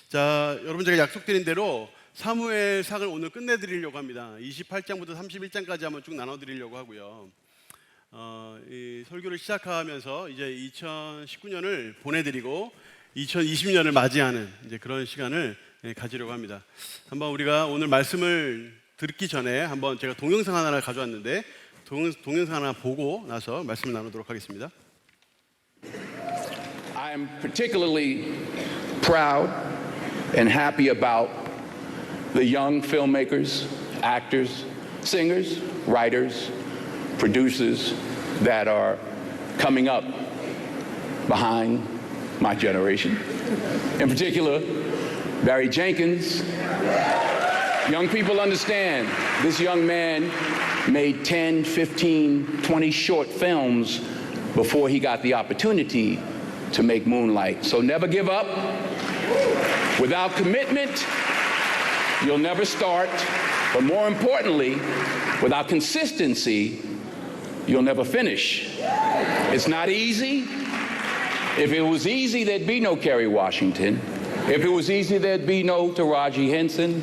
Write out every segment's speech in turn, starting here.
자, 여러분 제가 약속드린 대로 사무엘상을 오늘 끝내드리려고 합니다. 28장부터 31장까지 한번 쭉 나눠드리려고 하고요. 이 설교를 시작하면서 이제 2019년을 보내드리고 2020년을 맞이하는 이제 그런 시간을 가지려고 합니다. 한번 우리가 오늘 말씀을 듣기 전에 한번 제가 동영상 하나를 가져왔는데 동영상 하나 보고 나서 말씀을 나누도록 하겠습니다. I'm particularly proud and happy about the young filmmakers, actors, singers, writers, producers that are coming up behind my generation. In particular, Barry Jenkins. Young people understand this young man made 10, 15, 20 short films before he got the opportunity to make Moonlight. So never give up. Without commitment, you'll never start. But more importantly, without consistency, you'll never finish. It's not easy. If it was easy, there'd be no Kerry Washington. If it was easy, there'd be no Taraji Henson,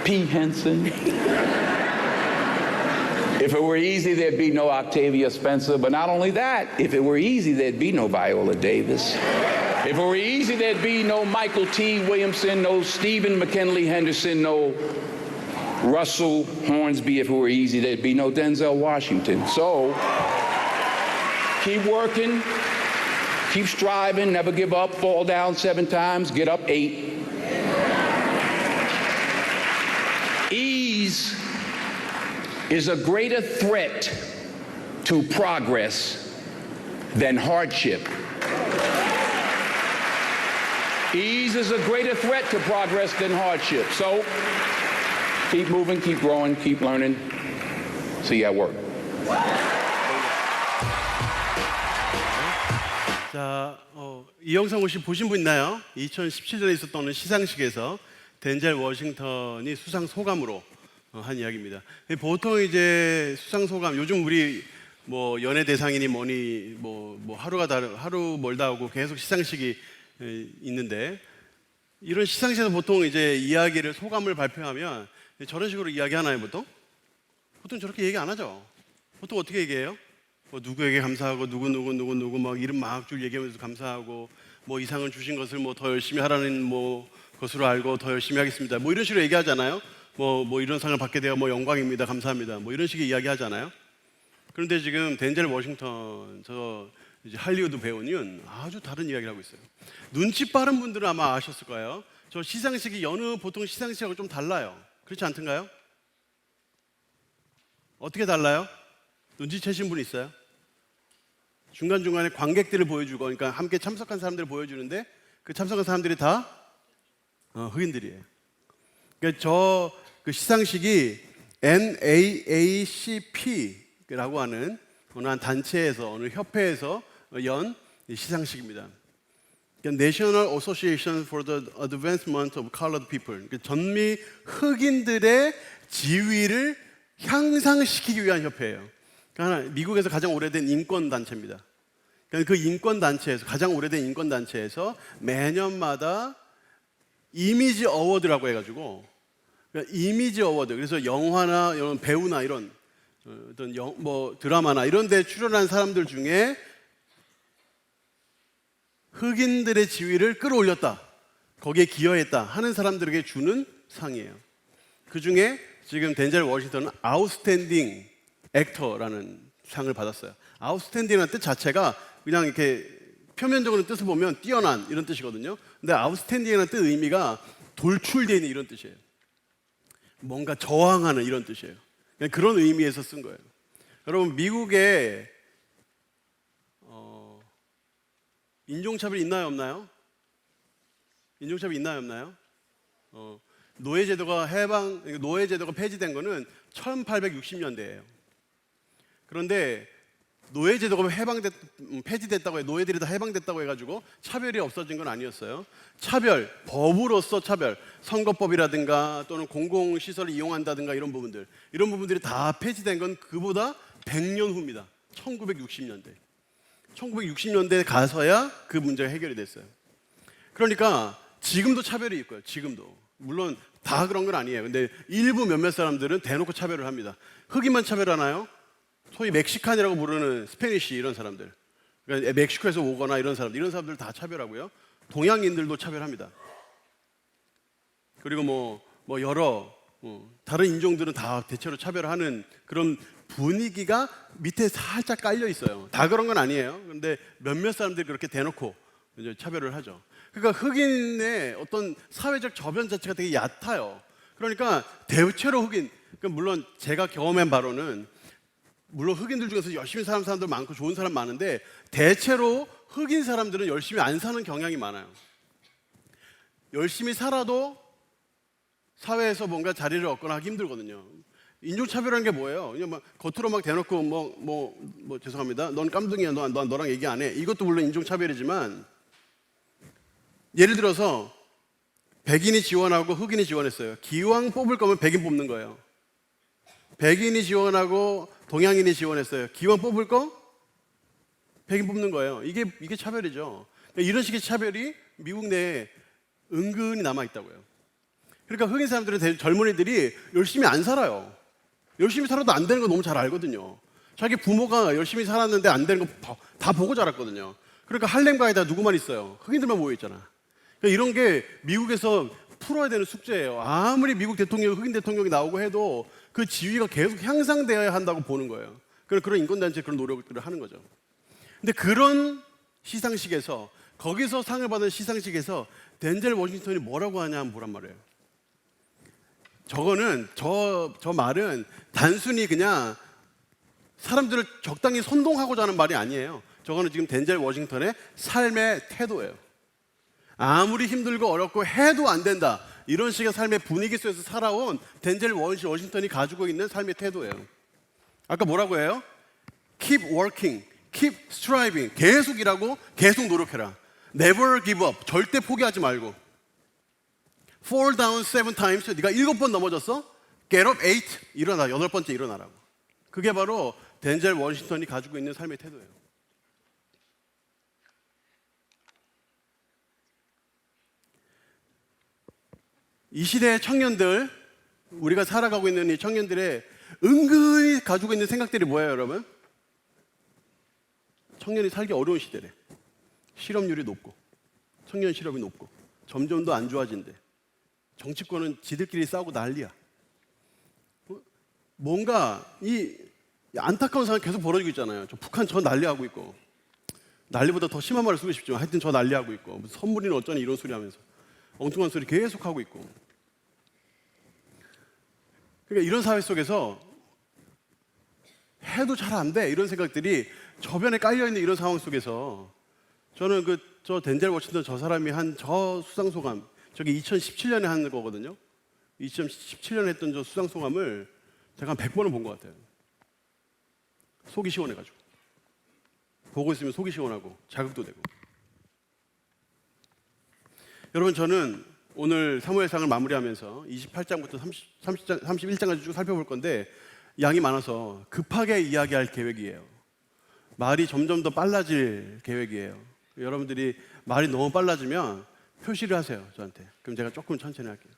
P. Henson. If it were easy, there'd be no Octavia Spencer. But not only that, if it were easy, there'd be no Viola Davis. If it were easy, there'd be no Michael T. Williamson, no Stephen McKinley Henderson, no Russell Hornsby. If it were easy, there'd be no Denzel Washington. So keep working, keep striving, never give up, fall down 7 times, get up 8. Ease is a greater threat to progress than hardship. Ease is a greater threat to progress than hardship. So keep moving, keep growing, keep learning. See you at work. 자, 이 영상 혹시 보신 분 있나요? 2017년에 있었던 시상식에서 덴젤 워싱턴이 수상 소감으로 한 이야기입니다. 보통 이제 수상 소감, 요즘 우리 뭐 연예 대상이니 뭐니 뭐 하루 멀다 하고 계속 시상식이 있는데, 이런 시상식에서 보통 이제 이야기를 소감을 발표하면 저런 식으로 이야기하나요? 보통 저렇게 얘기 안 하죠. 보통 어떻게 얘기해요? 뭐 누구에게 감사하고 누구 막 이름 막 줄 얘기하면서 감사하고 뭐 이상을 주신 것을 뭐 더 열심히 하라는 뭐 것으로 알고 더 열심히 하겠습니다. 뭐 이런 식으로 얘기하잖아요. 뭐 이런 상을 받게 되어 뭐 영광입니다, 감사합니다, 뭐 이런 식의 이야기 하잖아요. 그런데 지금 덴젤 워싱턴 저 이제 할리우드 배우는 아주 다른 이야기를 하고 있어요. 눈치 빠른 분들은 아마 아셨을 거예요. 저 시상식이 여느 보통 시상식하고 좀 달라요. 그렇지 않던가요? 어떻게 달라요? 눈치채신 분 있어요? 중간중간에 관객들을 보여주고, 그러니까 함께 참석한 사람들을 보여주는데 그 참석한 사람들이 다 흑인들이에요. 그러니까 그 시상식이 NAACP라고 하는 어느 한 단체에서, 어느 협회에서 연 시상식입니다. 그러니까 National Association for the Advancement of Colored People, 그러니까 전미 흑인들의 지위를 향상시키기 위한 협회예요. 그러니까 미국에서 가장 오래된 인권 단체입니다. 그러니까 그 인권 단체에서, 가장 오래된 인권 단체에서 매년마다 이미지 어워드라고 해가지고, 그러니까 이미지 어워드, 그래서 영화나 이런 배우나 이런 어떤 뭐 드라마나 이런 데 출연한 사람들 중에 흑인들의 지위를 끌어올렸다, 거기에 기여했다 하는 사람들에게 주는 상이에요. 그 중에 지금 덴젤 워싱턴은 아웃스탠딩 액터라는 상을 받았어요. 아웃스탠딩이라는 뜻 자체가 그냥 이렇게 표면적으로 뜻을 보면 뛰어난 이런 뜻이거든요. 근데 아웃스탠딩이라는 뜻 의미가 돌출되어 있는 이런 뜻이에요. 뭔가 저항하는 이런 뜻이에요. 그런 의미에서 쓴 거예요. 여러분, 미국에 인종차별이 있나요, 없나요? 인종차별이 있나요, 없나요? 노예제도가 폐지된 거는 1860년대예요. 그런데 노예제도가 폐지됐다고 해, 노예들이 다 해방됐다고 해가지고 차별이 없어진 건 아니었어요. 법으로서 차별, 선거법이라든가 또는 공공시설을 이용한다든가 이런 부분들이 다 폐지된 건 그보다 100년 후입니다. 1960년대 가서야 그 문제가 해결이 됐어요. 그러니까 지금도 차별이 있고요. 지금도. 물론 다 그런 건 아니에요. 근데 일부 몇몇 사람들은 대놓고 차별을 합니다. 흑인만 차별하나요? 소위 멕시칸이라고 부르는 스페니쉬 이런 사람들. 그러니까 멕시코에서 오거나 이런 사람들 다 차별하고요. 동양인들도 차별합니다. 그리고 뭐 여러 다른 인종들은 다 대체로 차별하는 그런 분위기가 밑에 살짝 깔려 있어요. 다 그런 건 아니에요. 그런데 몇몇 사람들이 그렇게 대놓고 이제 차별을 하죠. 그러니까 흑인의 어떤 사회적 저변 자체가 되게 얕아요. 그러니까 대체로 흑인, 그러니까 물론 제가 경험한 바로는 물론 흑인들 중에서 열심히 사는 사람들 많고 좋은 사람 많은데 대체로 흑인 사람들은 열심히 안 사는 경향이 많아요. 열심히 살아도 사회에서 뭔가 자리를 얻거나 하기 힘들거든요. 인종차별이라는 게 뭐예요? 그냥 막 겉으로 막 대놓고 죄송합니다. 넌 깜둥이야. 너랑 얘기 안 해. 이것도 물론 인종차별이지만 예를 들어서 백인이 지원하고 흑인이 지원했어요. 기왕 뽑을 거면 백인 뽑는 거예요. 백인이 지원하고 동양인이 지원했어요. 기왕 뽑을 거 백인 뽑는 거예요. 이게 차별이죠. 그러니까 이런 식의 차별이 미국 내에 은근히 남아 있다고요. 그러니까 흑인 사람들은 젊은이들이 열심히 안 살아요. 열심히 살아도 안 되는 거 너무 잘 알거든요. 자기 부모가 열심히 살았는데 안 되는 거 다 보고 자랐거든요. 그러니까 할렘가에다 누구만 있어요? 흑인들만 모여 있잖아. 그러니까 이런 게 미국에서 풀어야 되는 숙제예요. 아무리 미국 대통령이 흑인 대통령이 나오고 해도 그 지위가 계속 향상되어야 한다고 보는 거예요. 그런 인권단체 그런 노력들을 하는 거죠. 근데 그런 시상식에서 거기서 상을 받은 시상식에서 덴젤 워싱턴이 뭐라고 하냐 하면 뭐란 말이에요. 저 말은 단순히 그냥 사람들을 적당히 선동하고자 하는 말이 아니에요. 저거는 지금 덴젤 워싱턴의 삶의 태도예요. 아무리 힘들고 어렵고 해도 안 된다. 이런 식의 삶의 분위기 속에서 살아온 덴젤 워싱턴이 가지고 있는 삶의 태도예요. 아까 뭐라고 해요? Keep working, keep striving. 계속 일하고 계속 노력해라. Never give up. 절대 포기하지 말고. Fall down 7 times. 네가 7번 넘어졌어? Get up 8. 일어나. 8번째 일어나라고. 그게 바로 덴젤 워싱턴이 가지고 있는 삶의 태도예요. 이 시대의 청년들, 우리가 살아가고 있는 이 청년들의 은근히 가지고 있는 생각들이 뭐예요, 여러분? 청년이 살기 어려운 시대래. 실업률이 높고, 청년 실업이 높고, 점점 더 안 좋아진대. 정치권은 지들끼리 싸우고 난리야. 뭔가 이 안타까운 상황이 계속 벌어지고 있잖아요. 북한 저 난리하고 있고, 난리보다 더 심한 말을 쓰고 싶지만 하여튼 저 난리하고 있고, 선물이는 어쩌니 이런 소리 하면서 엉뚱한 소리 계속 하고 있고. 그러니까 이런 사회 속에서 해도 잘 안 돼 이런 생각들이 저변에 깔려 있는 이런 상황 속에서 저는 저 덴젤 워싱턴 저 사람이 한 저 수상 소감, 저게 2017년에 한 거거든요. 2017년에 했던 저 수상 소감을 제가 한 100번은 본 것 같아요. 속이 시원해가지고 보고 있으면 속이 시원하고 자극도 되고. 여러분, 저는 오늘 사무엘상을 마무리하면서 28장부터 31장까지 쭉 살펴볼 건데 양이 많아서 급하게 이야기할 계획이에요. 말이 점점 더 빨라질 계획이에요. 여러분들이 말이 너무 빨라지면 표시를 하세요, 저한테. 그럼 제가 조금 천천히 할게요.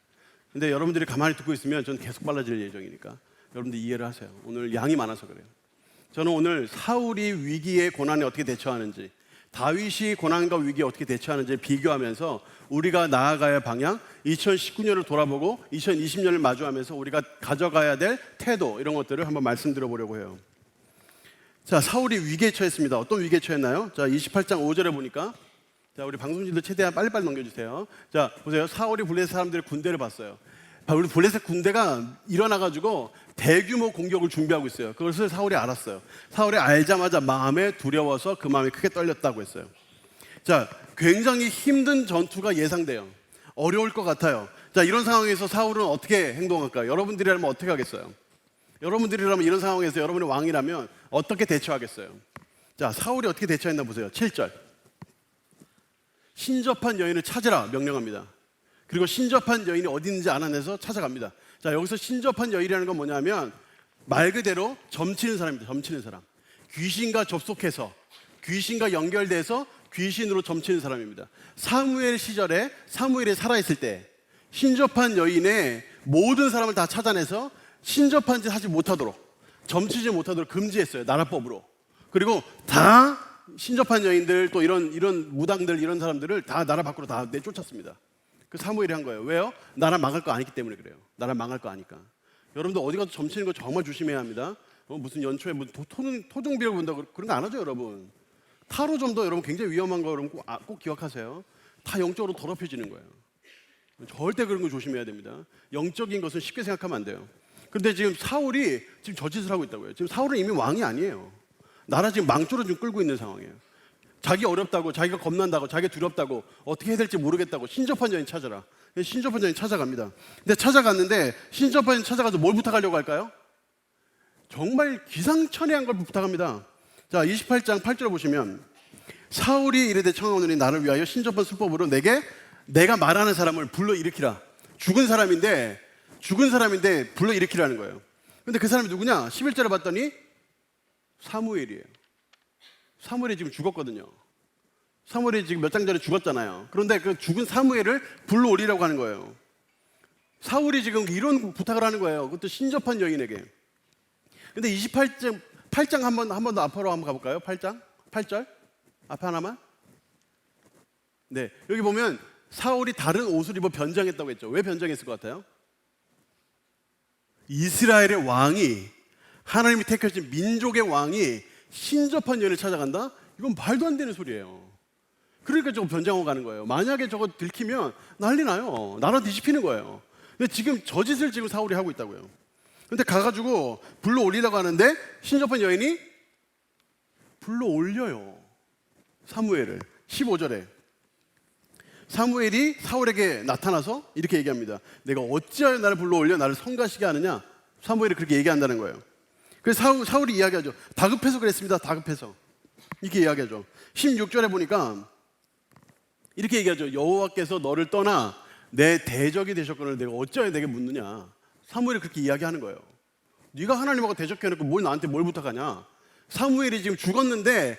근데 여러분들이 가만히 듣고 있으면 저는 계속 빨라질 예정이니까 여러분들 이해를 하세요. 오늘 양이 많아서 그래요. 저는 오늘 사울이 위기에 고난에 어떻게 대처하는지, 다윗이 고난과 위기에 어떻게 대처하는지 비교하면서 우리가 나아가야 할 방향, 2019년을 돌아보고 2020년을 마주하면서 우리가 가져가야 될 태도, 이런 것들을 한번 말씀드려보려고 해요. 자, 사울이 위기에 처했습니다. 어떤 위기에 처했나요? 자, 28장 5절에 보니까, 자, 우리 방송진들 최대한 빨리빨리 넘겨주세요. 자, 보세요. 사울이 블레셋 사람들의 군대를 봤어요. 우리 블레셋 군대가 일어나가지고 대규모 공격을 준비하고 있어요. 그것을 사울이 알았어요. 사울이 알자마자 마음에 두려워서 그 마음이 크게 떨렸다고 했어요. 자, 굉장히 힘든 전투가 예상돼요. 어려울 것 같아요. 자, 이런 상황에서 사울은 어떻게 행동할까요? 여러분들이라면 어떻게 하겠어요? 여러분들이라면 이런 상황에서 여러분이 왕이라면 어떻게 대처하겠어요? 자, 사울이 어떻게 대처했나 보세요. 7절. 신접한 여인을 찾으라 명령합니다. 그리고 신접한 여인이 어디 있는지 알아내서 찾아갑니다. 자, 여기서 신접한 여인이라는 건 뭐냐면 말 그대로 점치는 사람입니다. 점치는 사람. 귀신과 접속해서, 귀신과 연결돼서 귀신으로 점치는 사람입니다. 사무엘 시절에 사무엘이 살아있을 때 신접한 여인의 모든 사람을 다 찾아내서 신접한 짓 하지 못하도록, 점치지 못하도록 금지했어요. 나라법으로. 그리고 다 신접한 여인들, 또 이런 무당들, 이런 사람들을 다 나라 밖으로 다 내쫓았습니다. 그 사무엘이 한 거예요. 왜요? 나라 망할 거 아니기 때문에 그래요. 나라 망할 거 아니까. 여러분들 어디 가서 점치는 거 정말 조심해야 합니다. 무슨 연초에 무슨 토종비를 본다고 그런 거 안 하죠, 여러분. 타로점도 여러분 굉장히 위험한 거 여러분 꼭 기억하세요. 다 영적으로 더럽혀지는 거예요. 절대 그런 거 조심해야 됩니다. 영적인 것은 쉽게 생각하면 안 돼요. 그런데 지금 사울이 지금 저 짓을 하고 있다고요. 지금 사울은 이미 왕이 아니에요. 나라 지금 망조로 좀 끌고 있는 상황이에요. 자기 어렵다고, 자기가 겁난다고, 자기가 두렵다고, 어떻게 해야 될지 모르겠다고 신접한 여인 찾아라. 신접한 여인 찾아갑니다. 근데 찾아갔는데 신접한 여인 찾아가서 뭘 부탁하려고 할까요? 정말 기상천외한 걸 부탁합니다. 자, 28장 8절을 보시면 사울이 이르되 청하오노니 나를 위하여 신접한 수법으로 내가 말하는 사람을 불러일으키라. 죽은 사람인데 불러일으키라는 거예요. 근데 그 사람이 누구냐? 11절에 봤더니 사무엘이에요. 사무엘이 지금 죽었거든요. 사무엘이 지금 몇 장 전에 죽었잖아요. 그런데 그 죽은 사무엘을 불러오리라고 하는 거예요. 사울이 지금 이런 부탁을 하는 거예요. 그것도 신접한 여인에게. 근데 8장 한 번 더 앞으로 한번 가볼까요? 8절 앞에 하나만. 네, 여기 보면 사울이 다른 옷을 입어 변장했다고 했죠. 왜 변장했을 것 같아요? 이스라엘의 왕이, 하나님이 택하신 민족의 왕이 신접한 여인을 찾아간다? 이건 말도 안 되는 소리예요. 그러니까 저거 변장하고 가는 거예요. 만약에 저거 들키면 난리 나요. 나라 뒤집히는 거예요. 근데 지금 저 짓을 지금 사울이 하고 있다고요. 근데 가가지고 불러올리라고 하는데 신접한 여인이 불러올려요. 사무엘을. 15절에 사무엘이 사울에게 나타나서 이렇게 얘기합니다. 내가 어찌하여 나를 불러올려 나를 성가시게 하느냐? 사무엘이 그렇게 얘기한다는 거예요. 그래서 사울이 이야기하죠. 다급해서 그랬습니다. 다급해서. 이렇게 이야기하죠. 16절에 보니까 이렇게 얘기하죠. 여호와께서 너를 떠나 내 대적이 되셨거늘 내가 어찌하여 내게 묻느냐? 사무엘이 그렇게 이야기하는 거예요. 네가 하나님하고 대적해놓고 나한테 뭘 부탁하냐? 사무엘이 지금 죽었는데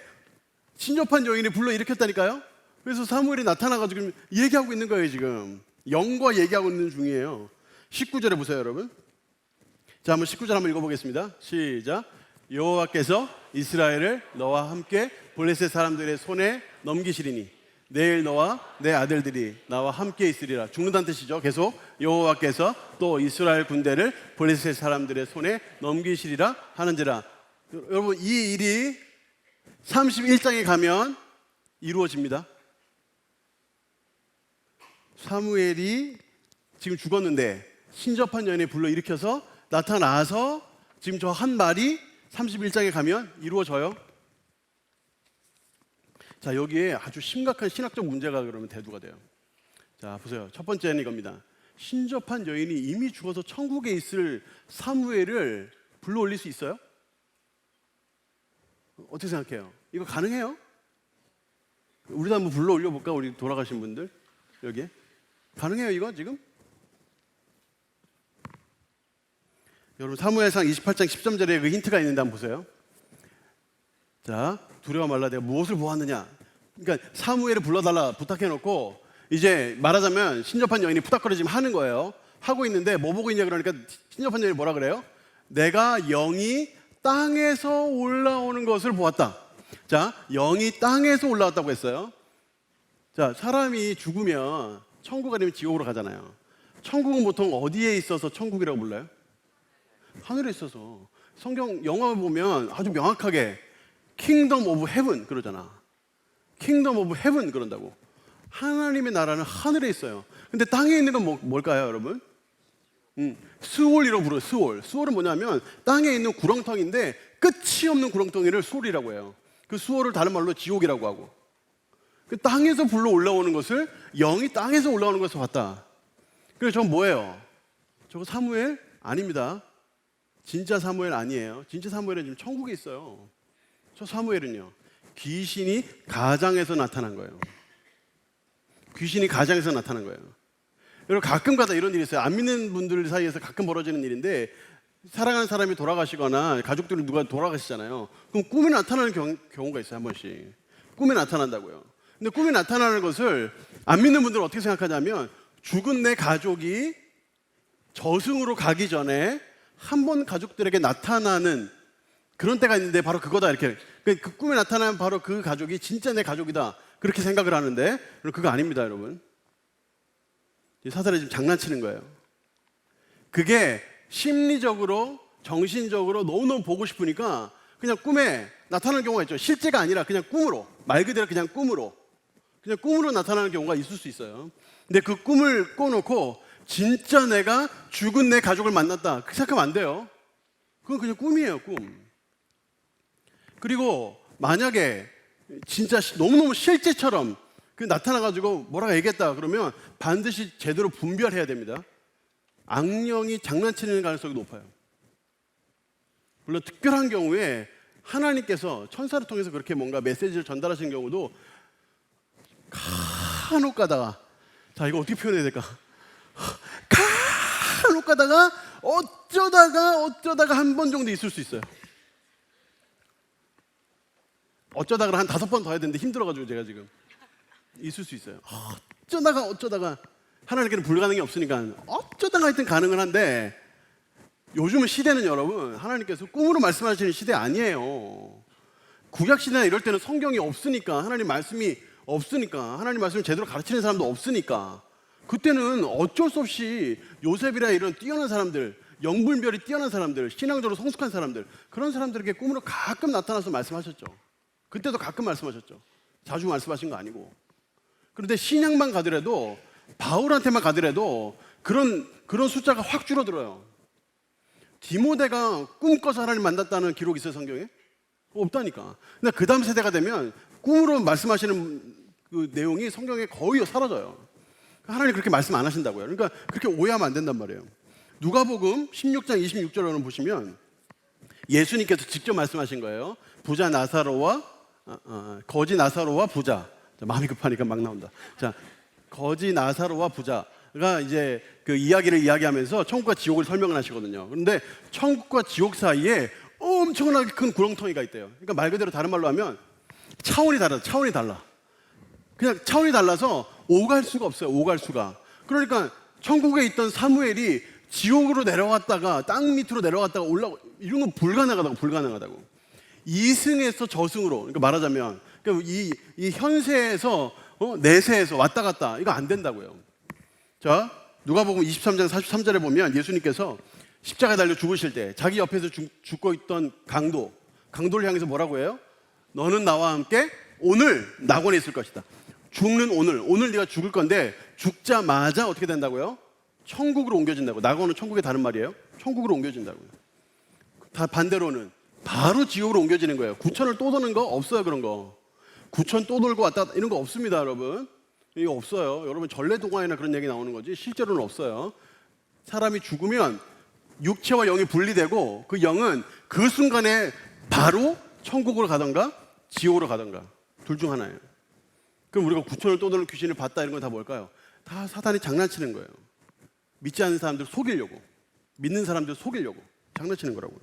신접한 여인이 불러일으켰다니까요. 그래서 사무엘이 나타나가지고 지금 얘기하고 있는 거예요. 지금 영과 얘기하고 있는 중이에요. 19절에 보세요, 여러분. 자, 한번 19절 한번 읽어보겠습니다. 시작. 여호와께서 이스라엘을 너와 함께 블레셋 사람들의 손에 넘기시리니 내일 너와 내 아들들이 나와 함께 있으리라. 죽는다는 뜻이죠. 계속 여호와께서 또 이스라엘 군대를 블레셋 사람들의 손에 넘기시리라 하는지라. 여러분, 이 일이 31장에 가면 이루어집니다. 사무엘이 지금 죽었는데 신접한 여인을 불러일으켜서 나타나서 지금 저 한 말이 31장에 가면 이루어져요. 자, 여기에 아주 심각한 신학적 문제가 그러면 대두가 돼요. 자, 보세요. 첫 번째는 이겁니다. 신접한 여인이 이미 죽어서 천국에 있을 사무엘을 불러올릴 수 있어요? 어떻게 생각해요? 이거 가능해요? 우리도 한번 불러올려 볼까? 우리 돌아가신 분들 여기에 가능해요 이거 지금? 여러분 사무엘상 28장 13절에 그 힌트가 있는데 한번 보세요. 자, 두려워 말라 내가 무엇을 보았느냐. 그러니까 사무엘을 불러달라 부탁해놓고 이제 말하자면 신접한 여인이 푸닥거리지면 하는 거예요. 하고 있는데 뭐 보고 있냐 그러니까 신접한 여인이 뭐라 그래요? 내가 영이 땅에서 올라오는 것을 보았다. 자, 영이 땅에서 올라왔다고 했어요. 자, 사람이 죽으면 천국 아니면 지옥으로 가잖아요. 천국은 보통 어디에 있어서 천국이라고 불러요? 하늘에 있어서. 성경 영화 보면 아주 명확하게 킹덤 오브 헤븐 그러잖아. 킹덤 오브 헤븐 그런다고. 하나님의 나라는 하늘에 있어요. 근데 땅에 있는 건 뭘까요, 여러분? 스올이라고 불러요. 스올은 뭐냐면 땅에 있는 구렁텅이인데 끝이 없는 구렁텅이를 스올이라고 해요. 그 스올을 다른 말로 지옥이라고 하고. 그 땅에서 불러 올라오는 것을 영이 땅에서 올라오는 것을 봤다. 그래서 저건 뭐예요? 저거 사무엘? 아닙니다. 진짜 사무엘 아니에요. 진짜 사무엘은 지금 천국에 있어요. 저 사무엘은요, 귀신이 가장에서 나타난 거예요. 귀신이 가장에서 나타난 거예요. 여러분 가끔가다 이런 일이 있어요. 안 믿는 분들 사이에서 가끔 벌어지는 일인데 사랑하는 사람이 돌아가시거나 가족들이 누가 돌아가시잖아요. 그럼 꿈에 나타나는 경우가 있어요. 한 번씩 꿈에 나타난다고요. 근데 꿈이 나타나는 것을 안 믿는 분들은 어떻게 생각하냐면 죽은 내 가족이 저승으로 가기 전에 한 번 가족들에게 나타나는 그런 때가 있는데 바로 그거다 이렇게. 그 꿈에 나타나는 바로 그 가족이 진짜 내 가족이다 그렇게 생각을 하는데 그거 아닙니다, 여러분. 사탄이 지금 장난치는 거예요. 그게 심리적으로 정신적으로 너무너무 보고 싶으니까 그냥 꿈에 나타나는 경우가 있죠. 실제가 아니라 그냥 꿈으로, 말 그대로 그냥 꿈으로 나타나는 경우가 있을 수 있어요. 근데 그 꿈을 꿔놓고 진짜 내가 죽은 내 가족을 만났다 그렇게 생각하면 안 돼요. 그건 그냥 꿈이에요, 꿈. 그리고 만약에 진짜 너무너무 실제처럼 나타나가지고 뭐라고 얘기했다 그러면 반드시 제대로 분별해야 됩니다. 악령이 장난치는 가능성이 높아요. 물론 특별한 경우에 하나님께서 천사를 통해서 그렇게 뭔가 메시지를 전달하시는 경우도 간혹 가다가, 자 이거 어떻게 표현해야 될까? 간혹 가다가 어쩌다가 한 번 정도 있을 수 있어요. 어쩌다가 한 5번 더 해야 되는데 힘들어가지고 제가 지금 있을 수 있어요. 어쩌다가 하나님께는 불가능이 없으니까 어쩌다가 하여튼 가능은 한데 요즘은 시대는 여러분 하나님께서 꿈으로 말씀하시는 시대 아니에요. 구약시대나 이럴 때는 성경이 없으니까, 하나님 말씀이 없으니까, 하나님 말씀을 제대로 가르치는 사람도 없으니까 그때는 어쩔 수 없이 요셉이라 이런 뛰어난 사람들, 영분별이 뛰어난 사람들, 신앙적으로 성숙한 사람들, 그런 사람들에게 꿈으로 가끔 나타나서 말씀하셨죠. 그때도 가끔 말씀하셨죠. 자주 말씀하신 거 아니고. 그런데 신약만 가더라도, 바울한테만 가더라도 그런 숫자가 확 줄어들어요. 디모데가 꿈꿔서 하나님 만났다는 기록이 있어요, 성경에? 없다니까. 근데 그 다음 세대가 되면 꿈으로 말씀하시는 그 내용이 성경에 거의 사라져요. 하나님 그렇게 말씀 안 하신다고요. 그러니까 그렇게 오해하면 안 된단 말이에요. 누가복음 16장 26절을 보시면 예수님께서 직접 말씀하신 거예요. 부자 나사로와 거지 나사로와 부자. 자, 마음이 급하니까 막 나온다. 자, 거지 나사로와 부자가 이제 그 이야기를 이야기하면서 천국과 지옥을 설명을 하시거든요. 그런데 천국과 지옥 사이에 엄청나게 큰 구렁텅이가 있대요. 그러니까 말 그대로 다른 말로 하면 차원이 달라. 그냥 차원이 달라서 오갈 수가 없어요. 오갈 수가. 그러니까 천국에 있던 사무엘이 지옥으로 내려갔다가 땅 밑으로 내려갔다가 올라오고 이런 건 불가능하다고. 이승에서 저승으로, 그러니까 말하자면 그러니까 이 현세에서 내세에서 왔다 갔다 이거 안 된다고요. 자, 누가복음 23장 43절에 보면 예수님께서 십자가에 달려 죽으실 때 자기 옆에서 죽고 있던 강도를 향해서 뭐라고 해요? 너는 나와 함께 오늘 낙원에 있을 것이다. 죽는 오늘 네가 죽을 건데 죽자마자 어떻게 된다고요? 천국으로 옮겨진다고. 낙원은 천국의 다른 말이에요. 천국으로 옮겨진다고요. 다 반대로는 바로 지옥으로 옮겨지는 거예요. 구천을 또 도는 거 없어요. 그런 거 구천 또 돌고 왔다 이런 거 없습니다, 여러분. 이거 없어요. 여러분 전래동화에나 그런 얘기 나오는 거지 실제로는 없어요. 사람이 죽으면 육체와 영이 분리되고 그 영은 그 순간에 바로 천국으로 가던가 지옥으로 가던가 둘 중 하나예요. 그럼 우리가 구천을 또 도는 귀신을 봤다 이런 건 다 뭘까요? 다 사탄이 장난치는 거예요. 믿지 않는 사람들 속이려고, 믿는 사람들 속이려고 장난치는 거라고요.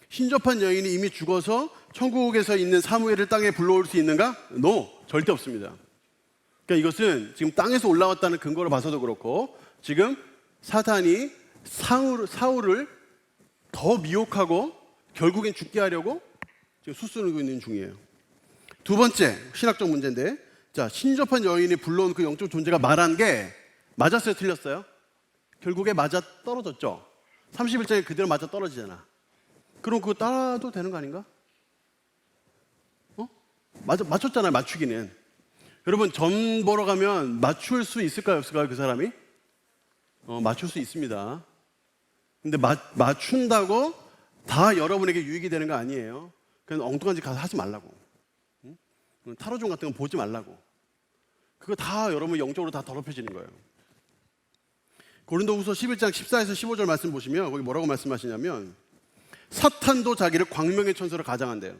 신접한 여인이 이미 죽어서 천국에서 있는 사무엘을 땅에 불러올 수 있는가? No, 절대 없습니다. 그러니까 이것은 지금 땅에서 올라왔다는 근거를 봐서도 그렇고 지금 사탄이 사울을 더 미혹하고 결국엔 죽게 하려고 지금 수순을 있는 중이에요. 두 번째 신학적 문제인데, 자, 신접한 여인이 불러온 그 영적 존재가 말한 게 맞았어요, 틀렸어요? 결국에 맞아 떨어졌죠. 31장에 그대로 맞아 떨어지잖아. 그럼 그거 따라도 되는 거 아닌가? 맞췄잖아요, 맞추기는. 여러분 점 보러 가면 맞출 수 있을까요, 없을까요, 그 사람이? 맞출 수 있습니다. 근데 맞춘다고 다 여러분에게 유익이 되는 거 아니에요. 그냥 엉뚱한 짓 가서 하지 말라고. 타로존 같은 거 보지 말라고. 그거 다 여러분 영적으로 다 더럽혀지는 거예요. 고린도후서 11장 14에서 15절 말씀 보시면 거기 뭐라고 말씀하시냐면 사탄도 자기를 광명의 천사로 가장한대요.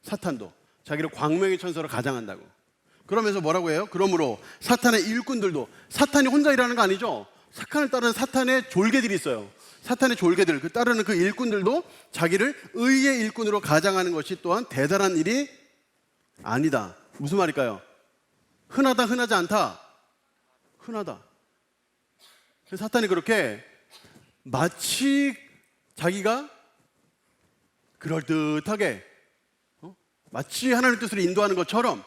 사탄도 자기를 광명의 천사로 가장한다고. 그러면서 뭐라고 해요? 그러므로 사탄의 일꾼들도, 사탄이 혼자 일하는 거 아니죠? 사탄을 따르는 사탄의 졸개들이 있어요. 사탄의 졸개들, 그 따르는 그 일꾼들도 자기를 의의 일꾼으로 가장하는 것이 또한 대단한 일이 아니다. 무슨 말일까요? 흔하다, 흔하지 않다. 흔하다. 그래서 사탄이 그렇게 마치 자기가 그럴듯하게 마치 하나님의 뜻으로 인도하는 것처럼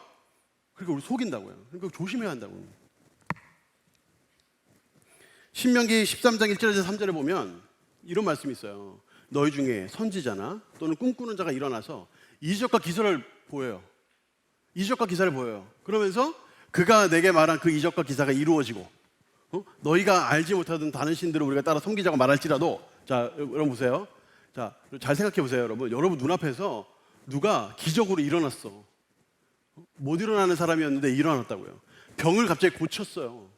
그렇게 우리 속인다고요. 그러니까 조심해야 한다고. 신명기 13장 1절에서 3절에 보면 이런 말씀이 있어요. 너희 중에 선지자나 또는 꿈꾸는 자가 일어나서 이적과 기사를 보여요. 이적과 기사를 보여요. 그러면서 그가 내게 말한 그 이적과 기사가 이루어지고 너희가 알지 못하던 다른 신들을 우리가 따라 섬기자고 말할지라도, 자 여러분 보세요. 자, 잘 생각해 보세요. 여러분 눈앞에서 누가 기적으로 일어났어. 못 일어나는 사람이었는데 일어났다고요. 병을 갑자기 고쳤어요.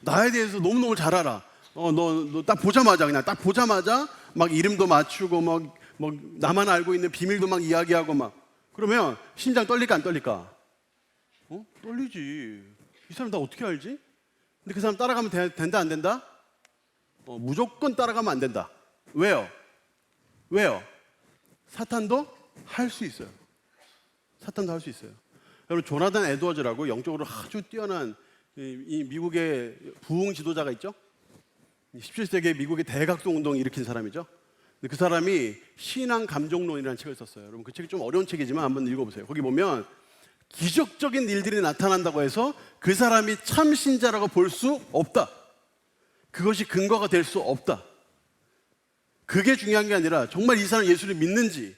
나에 대해서 너무너무 잘 알아. 너 딱 보자마자, 그냥 딱 보자마자 막 이름도 맞추고 막 나만 알고 있는 비밀도 막 이야기하고 막. 그러면 심장 떨릴까 안 떨릴까? 떨리지. 이 사람 나 어떻게 알지? 근데 그 사람 따라가면 된다 안 된다? 무조건 따라가면 안 된다. 왜요? 사탄도 할 수 있어요. 사탄도 할 수 있어요. 여러분, 조나단 에드워즈라고 영적으로 아주 뛰어난 이 미국의 부흥 지도자가 있죠? 17세기에 미국의 대각성 운동을 일으킨 사람이죠. 근데 그 사람이 신앙 감정론이라는 책을 썼어요. 여러분, 그 책이 좀 어려운 책이지만 한번 읽어보세요. 거기 보면 기적적인 일들이 나타난다고 해서 그 사람이 참 신자라고 볼 수 없다. 그것이 근거가 될 수 없다. 그게 중요한 게 아니라 정말 이 사람이 예수를 믿는지,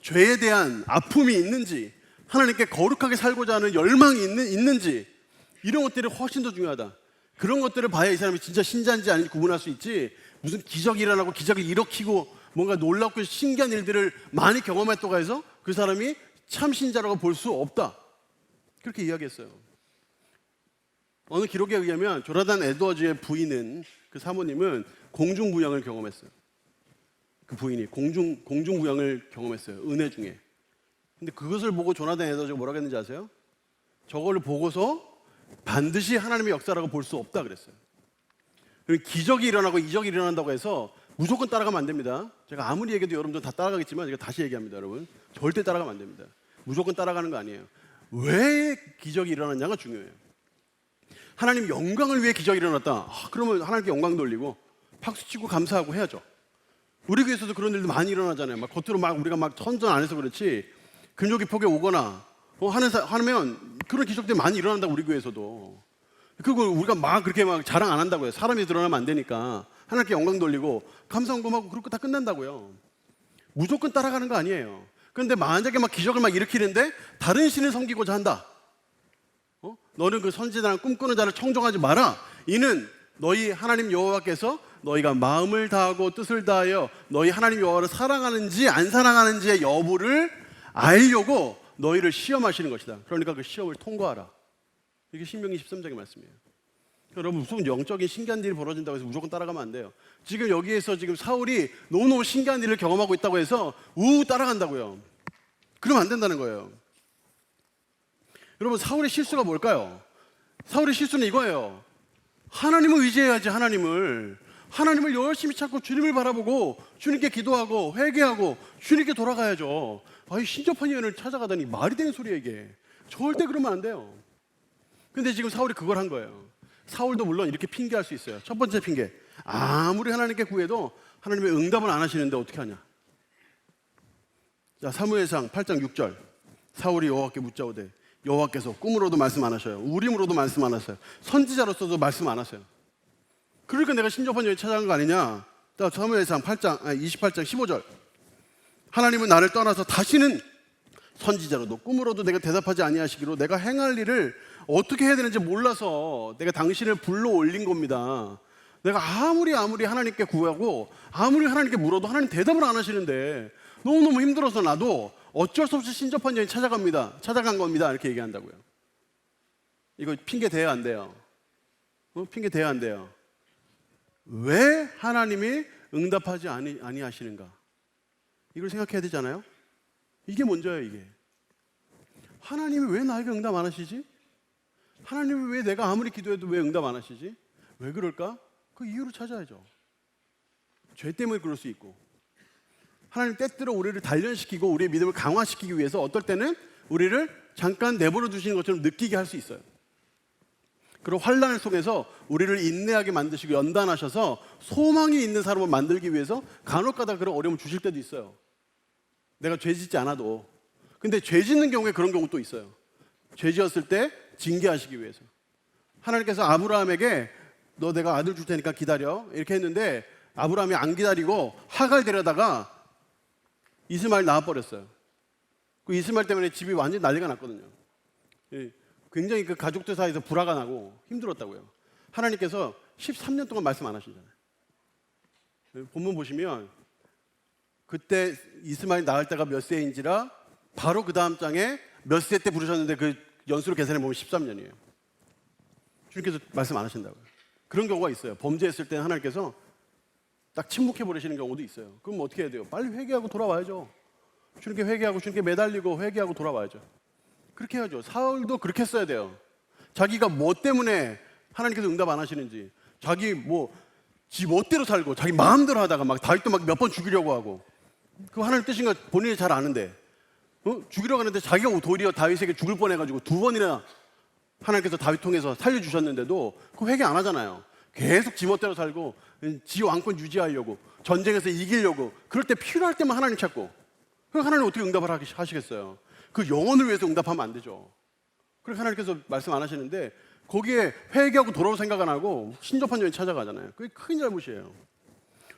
죄에 대한 아픔이 있는지, 하나님께 거룩하게 살고자 하는 열망이 있는지, 이런 것들이 훨씬 더 중요하다. 그런 것들을 봐야 이 사람이 진짜 신자인지 아닌지 구분할 수 있지, 무슨 기적이 일어나고 기적을 일으키고 뭔가 놀랍고 신기한 일들을 많이 경험했다고 해서 그 사람이 참 신자라고 볼 수 없다. 그렇게 이야기했어요. 어느 기록에 의하면 조나단 에드워즈의 부인은, 그 사모님은 공중부양을 경험했어요. 그 부인이 공중부양을 경험했어요. 은혜 중에. 근데 그것을 보고 조나단 에드워즈가 뭐라고 했는지 아세요? 저걸 보고서 반드시 하나님의 역사라고 볼 수 없다 그랬어요. 기적이 일어나고 이적이 일어난다고 해서 무조건 따라가면 안 됩니다. 제가 아무리 얘기해도 여러분들 다 따라가겠지만 제가 다시 얘기합니다. 여러분, 절대 따라가면 안 됩니다. 무조건 따라가는 거 아니에요. 왜 기적이 일어났냐가 중요해요. 하나님 영광을 위해 기적이 일어났다. 그러면 하나님께 영광 돌리고 박수치고 감사하고 해야죠. 우리 교회에서도 그런 일도 많이 일어나잖아요. 막 겉으로 막 우리가 막 선전 안 해서 그렇지, 금요기 폭에 오거나 하면 그런 기적들이 많이 일어난다고, 우리 교회에서도. 그리고 우리가 막 그렇게 막 자랑 안 한다고요. 사람이 드러나면 안 되니까 하나님께 영광 돌리고 감사원금하고 그렇고 다 끝난다고요. 무조건 따라가는 거 아니에요. 그런데 만약에 막 기적을 막 일으키는데 다른 신을 섬기고자 한다. 너는 그 선지자나 꿈꾸는 자를 청종하지 마라. 이는 너희 하나님 여호와께서 너희가 마음을 다하고 뜻을 다하여 너희 하나님 여호와를 사랑하는지 안 사랑하는지의 여부를 알려고 너희를 시험하시는 것이다. 그러니까 그 시험을 통과하라. 이게 신명기 13장의 말씀이에요. 여러분, 무슨 영적인 신기한 일이 벌어진다고 해서 무조건 따라가면 안 돼요. 지금 여기에서 지금 사울이 너무너무 신기한 일을 경험하고 있다고 해서 따라간다고요. 그러면 안 된다는 거예요. 여러분, 사울의 실수가 뭘까요? 사울의 실수는 이거예요. 하나님을 의지해야지. 하나님을 열심히 찾고 주님을 바라보고 주님께 기도하고 회개하고 주님께 돌아가야죠. 신접한 여인을 찾아가다니 말이 되는 소리예요 이게. 절대 그러면 안 돼요. 근데 지금 사울이 그걸 한 거예요. 사울도 물론 이렇게 핑계할 수 있어요. 첫 번째 핑계, 아무리 하나님께 구해도 하나님의 응답을 안 하시는데 어떻게 하냐. 자, 사무엘상 8장 6절, 사울이 여호와께 묻자오되 여호와께서 꿈으로도 말씀 안 하셔요. 우림으로도 말씀 안 하세요. 선지자로서도 말씀 안 하세요. 그러니까 내가 신접한 여인 찾아간 거 아니냐. 자, 사무엘상 28장 15절, 하나님은 나를 떠나서 다시는 선지자로도 꿈으로도 내가 대답하지 아니하시기로 내가 행할 일을 어떻게 해야 되는지 몰라서 내가 당신을 불러 올린 겁니다. 내가 아무리 하나님께 구하고 아무리 하나님께 물어도 하나님 대답을 안 하시는데 너무너무 힘들어서 나도 어쩔 수 없이 신접한 여인 찾아간 겁니다. 이렇게 얘기한다고요. 이거 핑계 대야 안 돼요. 핑계 대야 안 돼요. 왜 하나님이 응답하지 아니하시는가? 이걸 생각해야 되잖아요. 이게 먼저예요. 이게 하나님이 왜 나에게 응답 안 하시지? 하나님이 왜 내가 아무리 기도해도 왜 응답 안 하시지? 왜 그럴까? 그 이유를 찾아야죠. 죄 때문에 그럴 수 있고, 하나님 때때로 우리를 단련시키고 우리의 믿음을 강화시키기 위해서 어떨 때는 우리를 잠깐 내버려 두시는 것처럼 느끼게 할 수 있어요. 그리고 환난을 속에서 우리를 인내하게 만드시고 연단하셔서 소망이 있는 사람을 만들기 위해서 간혹가다 그런 어려움을 주실 때도 있어요. 내가 죄 짓지 않아도. 근데 죄 짓는 경우에 그런 경우 또 있어요. 죄 지었을 때 징계하시기 위해서. 하나님께서 아브라함에게 너 내가 아들 줄 테니까 기다려 이렇게 했는데 아브라함이 안 기다리고 하갈 데려다가 이스마엘 낳아버렸어요. 그 이스마엘 때문에 집이 완전히 난리가 났거든요. 굉장히 그 가족들 사이에서 불화가 나고 힘들었다고요. 하나님께서 13년 동안 말씀 안 하시잖아요. 본문 보시면 그때 이스마엘 낳을 때가 몇 세인지라 바로 그 다음 장에 몇 세 때 부르셨는데 그 연수로 계산해 보면 13년이에요. 주님께서 말씀 안 하신다고요. 그런 경우가 있어요. 범죄했을 때 하나님께서 딱 침묵해 버리시는 경우도 있어요. 그럼 어떻게 해야 돼요? 빨리 회개하고 돌아와야죠. 주님께 회개하고 주님께 매달리고 회개하고 돌아와야죠. 그렇게 해야죠. 사울도 그렇게 했어야 돼요. 자기가 뭐 때문에 하나님께서 응답 안 하시는지, 자기 지 멋대로 살고 자기 마음대로 하다가 막 다윗도 막 몇 번 죽이려고 하고, 그 하나님 뜻인 거 본인이 잘 아는데 죽이려고 하는데 자기가 도리어 다윗에게 죽을 뻔해가지고 2번이나 하나님께서 다윗 통해서 살려주셨는데도 그 회개 안 하잖아요. 계속 지 멋대로 살고 지 왕권 유지하려고 전쟁에서 이기려고 그럴 때 필요할 때만 하나님 찾고, 그럼 하나님 어떻게 응답을 하시겠어요? 그 영혼을 위해서 응답하면 안 되죠. 그렇게 하나님께서 말씀 안 하시는데 거기에 회개하고 돌아올 생각 안 하고 신접한 여인 찾아가잖아요. 그게 큰 잘못이에요.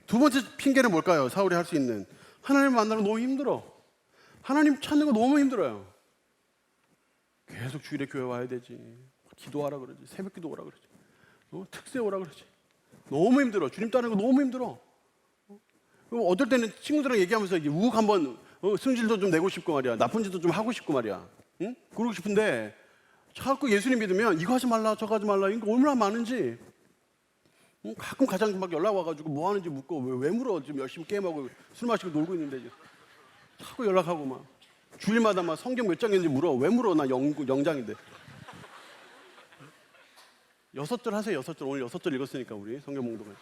두 번째 핑계는 뭘까요? 사울이 할 수 있는, 하나님 만나는 거 너무 힘들어. 하나님 찾는 거 너무 힘들어요. 계속 주일에 교회 와야 되지, 기도하라 그러지, 새벽 기도 오라 그러지, 특세 오라 그러지. 너무 힘들어. 주님 따르는 거 너무 힘들어. 어떨 때는 친구들이랑 얘기하면서 우욱 한번 승질도 좀 내고 싶고 말이야, 나쁜 짓도 좀 하고 싶고 말이야, 응? 그러고 싶은데 자꾸 예수님 믿으면 이거 하지 말라 저거 하지 말라, 이거 얼마나 많은지. 가끔 가장 막 연락 와가지고 뭐 하는지 묻고, 왜 물어? 지금 열심히 게임하고 술 마시고 놀고 있는데 자꾸 연락하고 막 주일마다 막 성경 몇 장인지 물어. 왜 물어? 나 영장인데. 6절 하세요. 6절. 오늘 6절 읽었으니까 우리 성경 봉독을.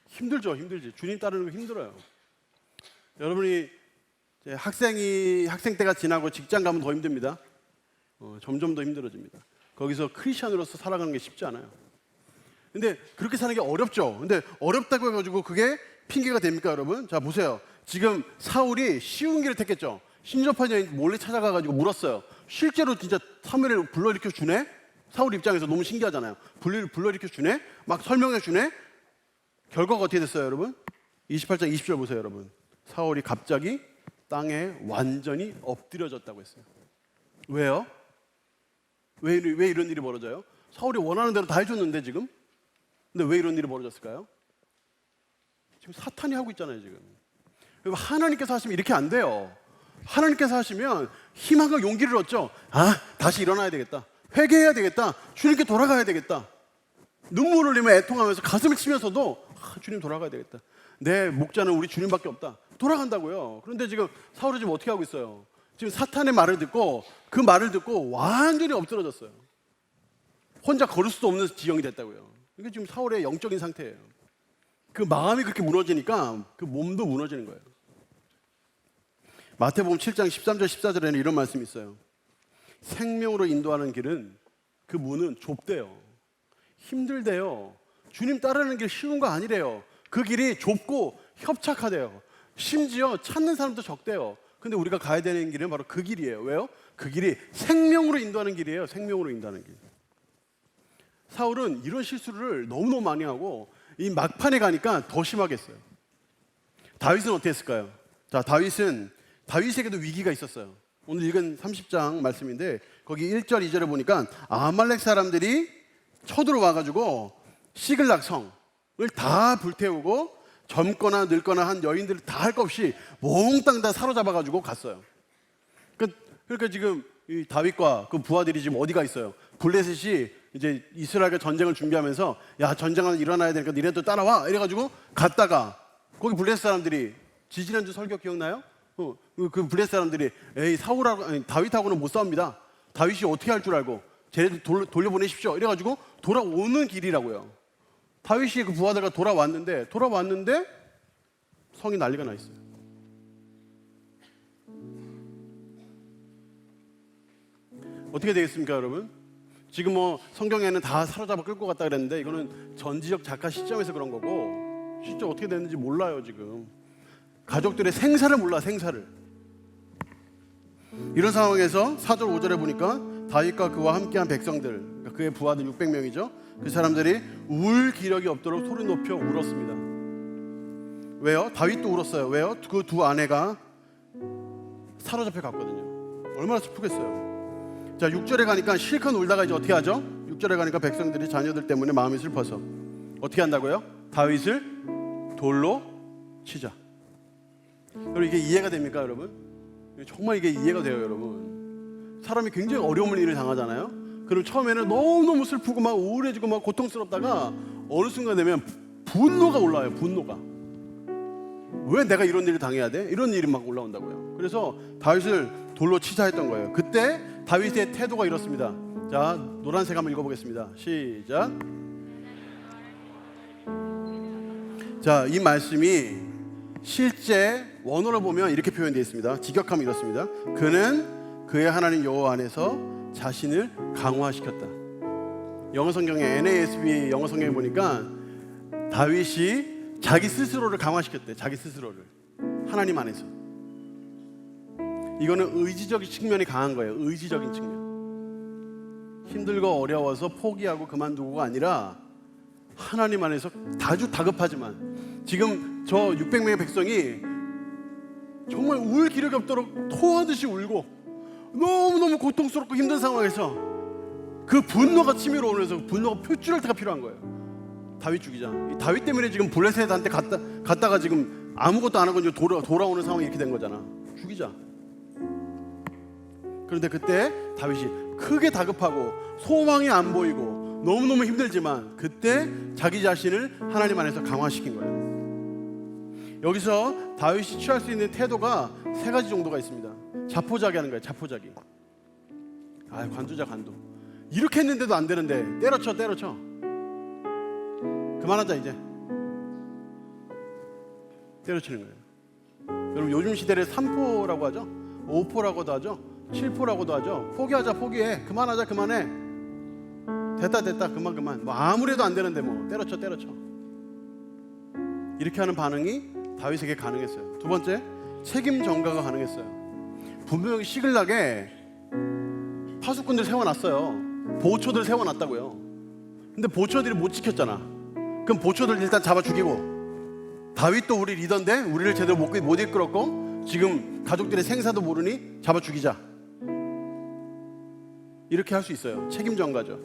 힘들죠. 힘들지. 주님 따르는 거 힘들어요. 여러분이 이제 학생 때가 지나고 직장 가면 더 힘듭니다. 점점 더 힘들어집니다. 거기서 크리스천으로서 살아가는 게 쉽지 않아요. 근데 그렇게 사는 게 어렵죠. 근데 어렵다고 해가지고 그게 핑계가 됩니까, 여러분? 자, 보세요. 지금 사울이 쉬운 길을 택했죠. 신접한 여인 몰래 찾아가가지고 물었어요. 실제로 진짜 사무엘을 불러일으켜 주네? 사울 입장에서 너무 신기하잖아요. 불러일으켜 주네? 막 설명해 주네? 결과가 어떻게 됐어요, 여러분? 28장 20절 보세요, 여러분. 사울이 갑자기 땅에 완전히 엎드려졌다고 했어요. 왜요? 왜 이런 일이 벌어져요? 사울이 원하는 대로 다 해줬는데 지금? 근데 왜 이런 일이 벌어졌을까요? 지금 사탄이 하고 있잖아요, 지금. 하나님께서 하시면 이렇게 안 돼요. 하나님께서 하시면 희망과 용기를 얻죠. 다시 일어나야 되겠다. 회개해야 되겠다. 주님께 돌아가야 되겠다. 눈물을 흘리며 애통하면서 가슴을 치면서도 주님 돌아가야 되겠다. 내 목자는 우리 주님밖에 없다. 돌아간다고요. 그런데 지금 사울이 지금 어떻게 하고 있어요? 지금 사탄의 말을 듣고 그 말을 듣고 완전히 엎드러졌어요. 혼자 걸을 수도 없는 지형이 됐다고요. 이게 지금 사울의 영적인 상태예요. 그 마음이 그렇게 무너지니까 그 몸도 무너지는 거예요. 마태복음 7장 13절 14절에는 이런 말씀이 있어요. 생명으로 인도하는 길은, 그 문은 좁대요. 힘들대요. 주님 따르는 길 쉬운 거 아니래요. 그 길이 좁고 협착하대요. 심지어 찾는 사람도 적대요. 근데 우리가 가야 되는 길은 바로 그 길이에요. 왜요? 그 길이 생명으로 인도하는 길이에요. 생명으로 인도하는 길. 사울은 이런 실수를 너무너무 많이 하고 이 막판에 가니까 더 심하게 했어요. 다윗은 어떻게 했을까요? 자, 다윗에게도 위기가 있었어요. 오늘 읽은 30장 말씀인데 거기 1절 2절에 보니까 아말렉 사람들이 쳐들어와가지고 시글락 성을 다 불태우고 젊거나 늙거나 한 여인들 다 할 것 없이 몽땅 다 사로잡아가지고 갔어요. 그러니까 지금 이 다윗과 그 부하들이 지금 어디가 있어요? 블레셋이 이제 이스라엘과 전쟁을 준비하면서 야, 전쟁은 일어나야 되니까 니네도 따라와 이래가지고 갔다가 거기 블레셋 사람들이 지지난주 설교 기억나요? 그 블레셋 사람들이 에이 다윗하고는 못 싸웁니다. 다윗이 어떻게 할 줄 알고 쟤네들 돌려보내십시오 이래가지고 돌아오는 길이라고요. 다윗이 그 부하들과 돌아왔는데 성이 난리가 나 있어요. 어떻게 되겠습니까, 여러분? 지금 뭐 성경에는 다 사로잡아 끌고 갔다 그랬는데 이거는 전지적 작가 시점에서 그런 거고 실제 어떻게 됐는지 몰라요. 지금 가족들의 생사를 몰라. 생사를. 이런 상황에서 4절 5절에 보니까 다윗과 그와 함께한 백성들, 그러니까 그의 부하들 600명이죠. 그 사람들이 울 기력이 없도록 소리 높여 울었습니다. 왜요? 다윗도 울었어요. 왜요? 그 두 아내가 사로잡혀 갔거든요. 얼마나 슬프겠어요. 자, 6절에 가니까 실컷 울다가 이제 어떻게 하죠? 6절에 가니까 백성들이 자녀들 때문에 마음이 슬퍼서 어떻게 한다고요? 다윗을 돌로 치자. 여러분, 이게 이해가 됩니까, 여러분? 정말 이게 이해가 돼요, 여러분. 사람이 굉장히 어려운 일을 당하잖아요. 그럼 처음에는 너무너무 슬프고 막 우울해지고 막 고통스럽다가 어느 순간 되면 분노가 올라와요. 분노가. 왜 내가 이런 일을 당해야 돼? 이런 일이 막 올라온다고요. 그래서 다윗을 돌로 치자 했던 거예요. 그때 다윗의 태도가 이렇습니다. 자, 노란색 한번 읽어보겠습니다. 시작. 자, 이 말씀이 실제 원어로 보면 이렇게 표현되어 있습니다. 직역하면 이렇습니다. 그는 그의 하나님 여호와 안에서 자신을 강화시켰다. 영어 성경에 NASB 영어 성경에 보니까 다윗이 자기 스스로를 강화시켰대. 자기 스스로를 하나님 안에서. 이거는 의지적인 측면이 강한 거예요. 의지적인 측면. 힘들고 어려워서 포기하고 그만두고가 아니라 하나님 안에서 아주 다급하지만 지금 저 600명의 백성이 정말 울 기력이 없도록 토하듯이 울고 너무너무 고통스럽고 힘든 상황에서 그 분노가 치밀어 오면서 분노가 표출할 때가 필요한 거예요. 다윗 죽이자. 다윗 때문에 지금 블레셋한테 갔다가 지금 아무것도 안 하고 이제 돌아오는 상황이 이렇게 된 거잖아. 죽이자. 그런데 그때 다윗이 크게 다급하고 소망이 안 보이고 너무너무 힘들지만 그때 자기 자신을 하나님 안에서 강화시킨 거예요. 여기서 다윗이 취할 수 있는 태도가 세 가지 정도가 있습니다. 자포자기 하는 거예요. 자포자기. 아, 관두자 관두. 이렇게 했는데도 안 되는데 때려쳐. 그만하자 이제. 때려치는 거예요. 여러분, 요즘 시대를 3포라고 하죠. 5포라고도 하죠. 7포라고도 하죠. 포기하자, 포기해. 그만하자, 그만해. 됐다, 그만. 뭐 아무래도 안 되는데 뭐 때려쳐. 이렇게 하는 반응이 다윗에게 가능했어요. 두 번째, 책임 전가가 가능했어요. 분명히 시글락에 파수꾼들 세워놨어요. 보초들 세워놨다고요. 근데 보초들이 못 지켰잖아. 그럼 보초들 일단 잡아 죽이고, 다윗도 우리 리더인데 우리를 제대로 못 이끌었고 지금 가족들의 생사도 모르니 잡아 죽이자. 이렇게 할 수 있어요. 책임 전가죠.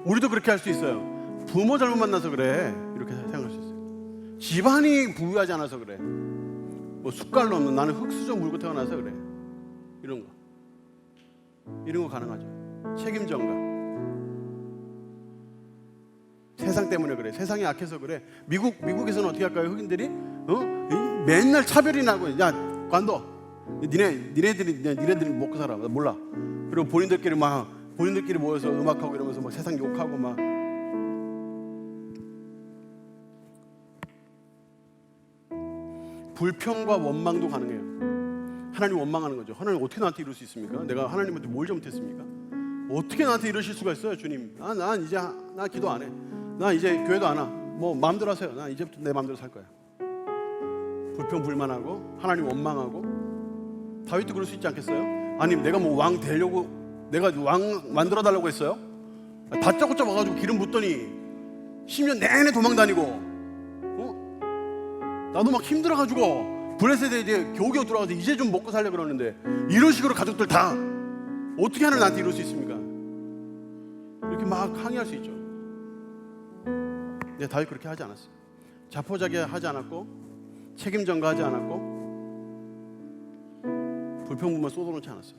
우리도 그렇게 할 수 있어요. 부모 잘못 만나서 그래. 이렇게 생각할 수 있어요. 집안이 부유하지 않아서 그래. 뭐 숟갈로 없는 나는 흙수저 물고 태어나서 그래. 이런 거 가능하죠. 책임 전가. 세상 때문에 그래. 세상이 악해서 그래. 미국에서는 어떻게 할까요? 흑인들이 맨날 차별이 나고, 야 관둬. 니네들이 먹고 살아. 나 몰라. 그리고 본인들끼리 모여서 음악하고 이러면서 막 세상 욕하고 막. 불평과 원망도 가능해요. 하나님 원망하는 거죠. 하나님 어떻게 나한테 이럴 수 있습니까? 내가 하나님한테 뭘 잘못했습니까? 어떻게 나한테 이러실 수가 있어요, 주님? 난 이제 나 기도 안 해. 나 이제 교회도 안 와. 뭐 마음대로 하세요. 나 이제부터 내 마음대로 살 거야. 불평 불만하고 하나님 원망하고. 다윗도 그럴 수 있지 않겠어요? 아니, 내가 뭐 왕 되려고, 내가 왕 만들어 달라고 했어요? 다짜고짜 와가지고 기름 붓더니 10년 내내 도망 다니고, 나도 막 힘들어가지고 블레셋에 이제 겨우겨우 들어가서 이제 좀 먹고 살려 그러는데 이런 식으로 가족들 다 어떻게 하나님 나한테 이럴 수 있습니까? 이렇게 막 항의할 수 있죠. 근데 다윗 그렇게 하지 않았어요. 자포자기 하지 않았고 책임 전가하지 않았고 불평불만 쏟아놓지 않았어요.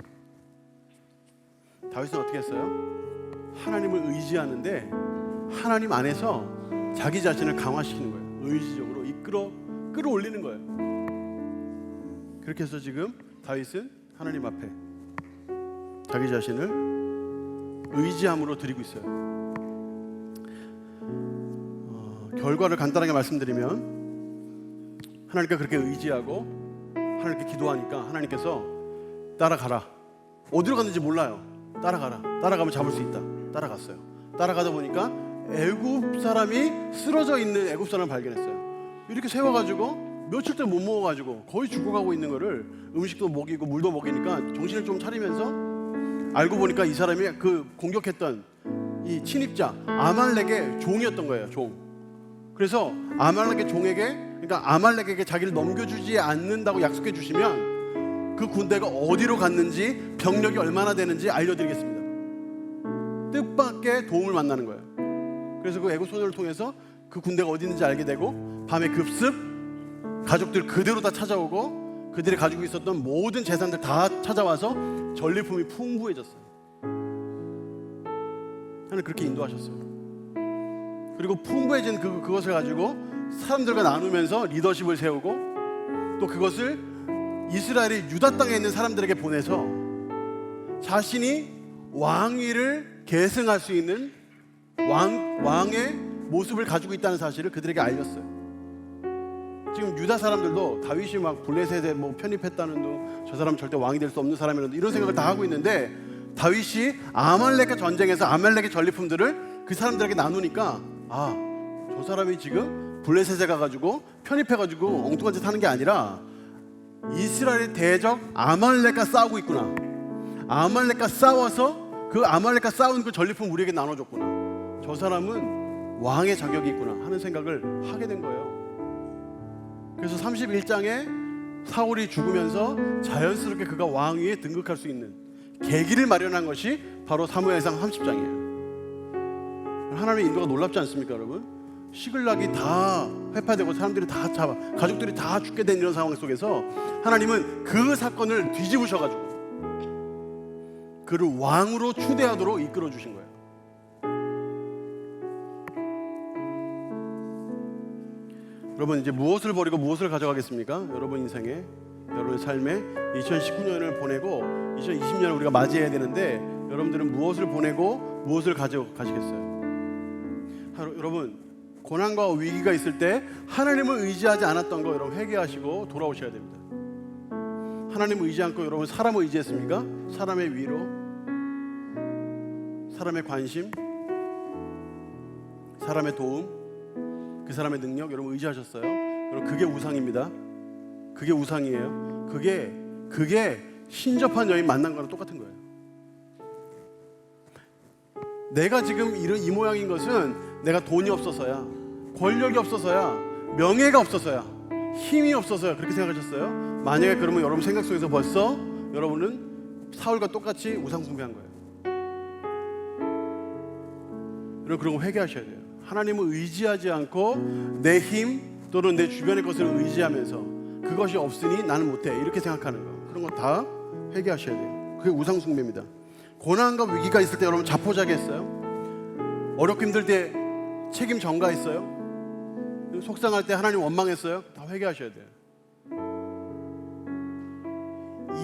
다윗은 어떻게 했어요? 하나님을 의지하는데 하나님 안에서 자기 자신을 강화시키는 거예요. 의지적으로 끌어올리는 거예요. 그렇게 해서 지금 다윗은 하나님 앞에 자기 자신을 의지함으로 드리고 있어요. 결과를 간단하게 말씀드리면 하나님께 그렇게 의지하고 하나님께 기도하니까 하나님께서 따라가라. 어디로 갔는지 몰라요. 따라가라. 따라가면 잡을 수 있다. 따라갔어요. 따라가다 보니까 애굽 사람이 쓰러져 있는 애굽 사람을 발견했어요. 이렇게 세워가지고 며칠 동안 못 먹어가지고 거의 죽어가고 있는 거를 음식도 먹이고 물도 먹이니까 정신을 좀 차리면서 알고 보니까 이 사람이 그 공격했던 이 침입자 아말렉의 종이었던 거예요. 종. 그래서 아말렉의 종에게, 그러니까 아말렉에게 자기를 넘겨주지 않는다고 약속해 주시면 그 군대가 어디로 갔는지 병력이 얼마나 되는지 알려드리겠습니다. 뜻밖의 도움을 만나는 거예요. 그래서 그 애국 소녀를 통해서 그 군대가 어디 있는지 알게 되고 밤에 급습 가족들 그대로 다 찾아오고 그들이 가지고 있었던 모든 재산들 다 찾아와서 전리품이 풍부해졌어요. 하나님 그렇게 인도하셨어요. 그리고 풍부해진 그것을 가지고 사람들과 나누면서 리더십을 세우고 또 그것을 이스라엘이 유다 땅에 있는 사람들에게 보내서 자신이 왕위를 계승할 수 있는 왕의 모습을 가지고 있다는 사실을 그들에게 알렸어요. 지금 유다 사람들도 다윗이 막 블레셋에 뭐 편입했다는 둥, 저 사람은 절대 왕이 될 수 없는 사람이라는 이런 생각을 다 하고 있는데 다윗이 아말렉과 전쟁에서 아말렉의 전리품들을 그 사람들에게 나누니까 저 사람이 지금 블레셋에 가가지고 편입해가지고 엉뚱한 짓 하는 게 아니라 이스라엘의 대적 아말렉과 싸우고 있구나. 아말렉과 싸워서 그 아말렉과 싸운 그 전리품 우리에게 나눠줬구나. 저 사람은 왕의 자격이 있구나 하는 생각을 하게 된 거예요. 그래서 31장에 사울이 죽으면서 자연스럽게 그가 왕위에 등극할 수 있는 계기를 마련한 것이 바로 사무엘상 30장이에요. 하나님의 인도가 놀랍지 않습니까, 여러분? 시글락이 다 회파되고 사람들이 다 가족들이 다 죽게 된 이런 상황 속에서 하나님은 그 사건을 뒤집으셔가지고 그를 왕으로 추대하도록 이끌어 주신 거예요. 여러분 이제 무엇을 버리고 무엇을 가져가겠습니까? 여러분 인생에, 여러분의 삶에 2019년을 보내고 2020년을 우리가 맞이해야 되는데 여러분들은 무엇을 보내고 무엇을 가져가시겠어요? 여러분 고난과 위기가 있을 때 하나님을 의지하지 않았던 거 여러분 회개하시고 돌아오셔야 됩니다. 하나님을 의지 않고 여러분 사람을 의지했습니까? 사람의 위로, 사람의 관심, 사람의 도움, 그 사람의 능력 여러분 의지하셨어요? 여러분 그게 우상입니다. 그게 우상이에요. 그게 신접한 여인 만난 거랑 똑같은 거예요. 내가 지금 이 모양인 것은 내가 돈이 없어서야, 권력이 없어서야, 명예가 없어서야, 힘이 없어서야 그렇게 생각하셨어요? 만약에 그러면 여러분 생각 속에서 벌써 여러분은 사울과 똑같이 우상 숭배한 거예요. 여러분 그런 거 회개하셔야 돼요. 하나님을 의지하지 않고 내 힘 또는 내 주변의 것을 의지하면서 그것이 없으니 나는 못해 이렇게 생각하는 거, 그런 거 다 회개하셔야 돼요. 그게 우상 숭배입니다. 고난과 위기가 있을 때 여러분 자포자기했어요? 어렵고 힘들 때 책임 전가했어요? 속상할 때 하나님 원망했어요? 다 회개하셔야 돼요.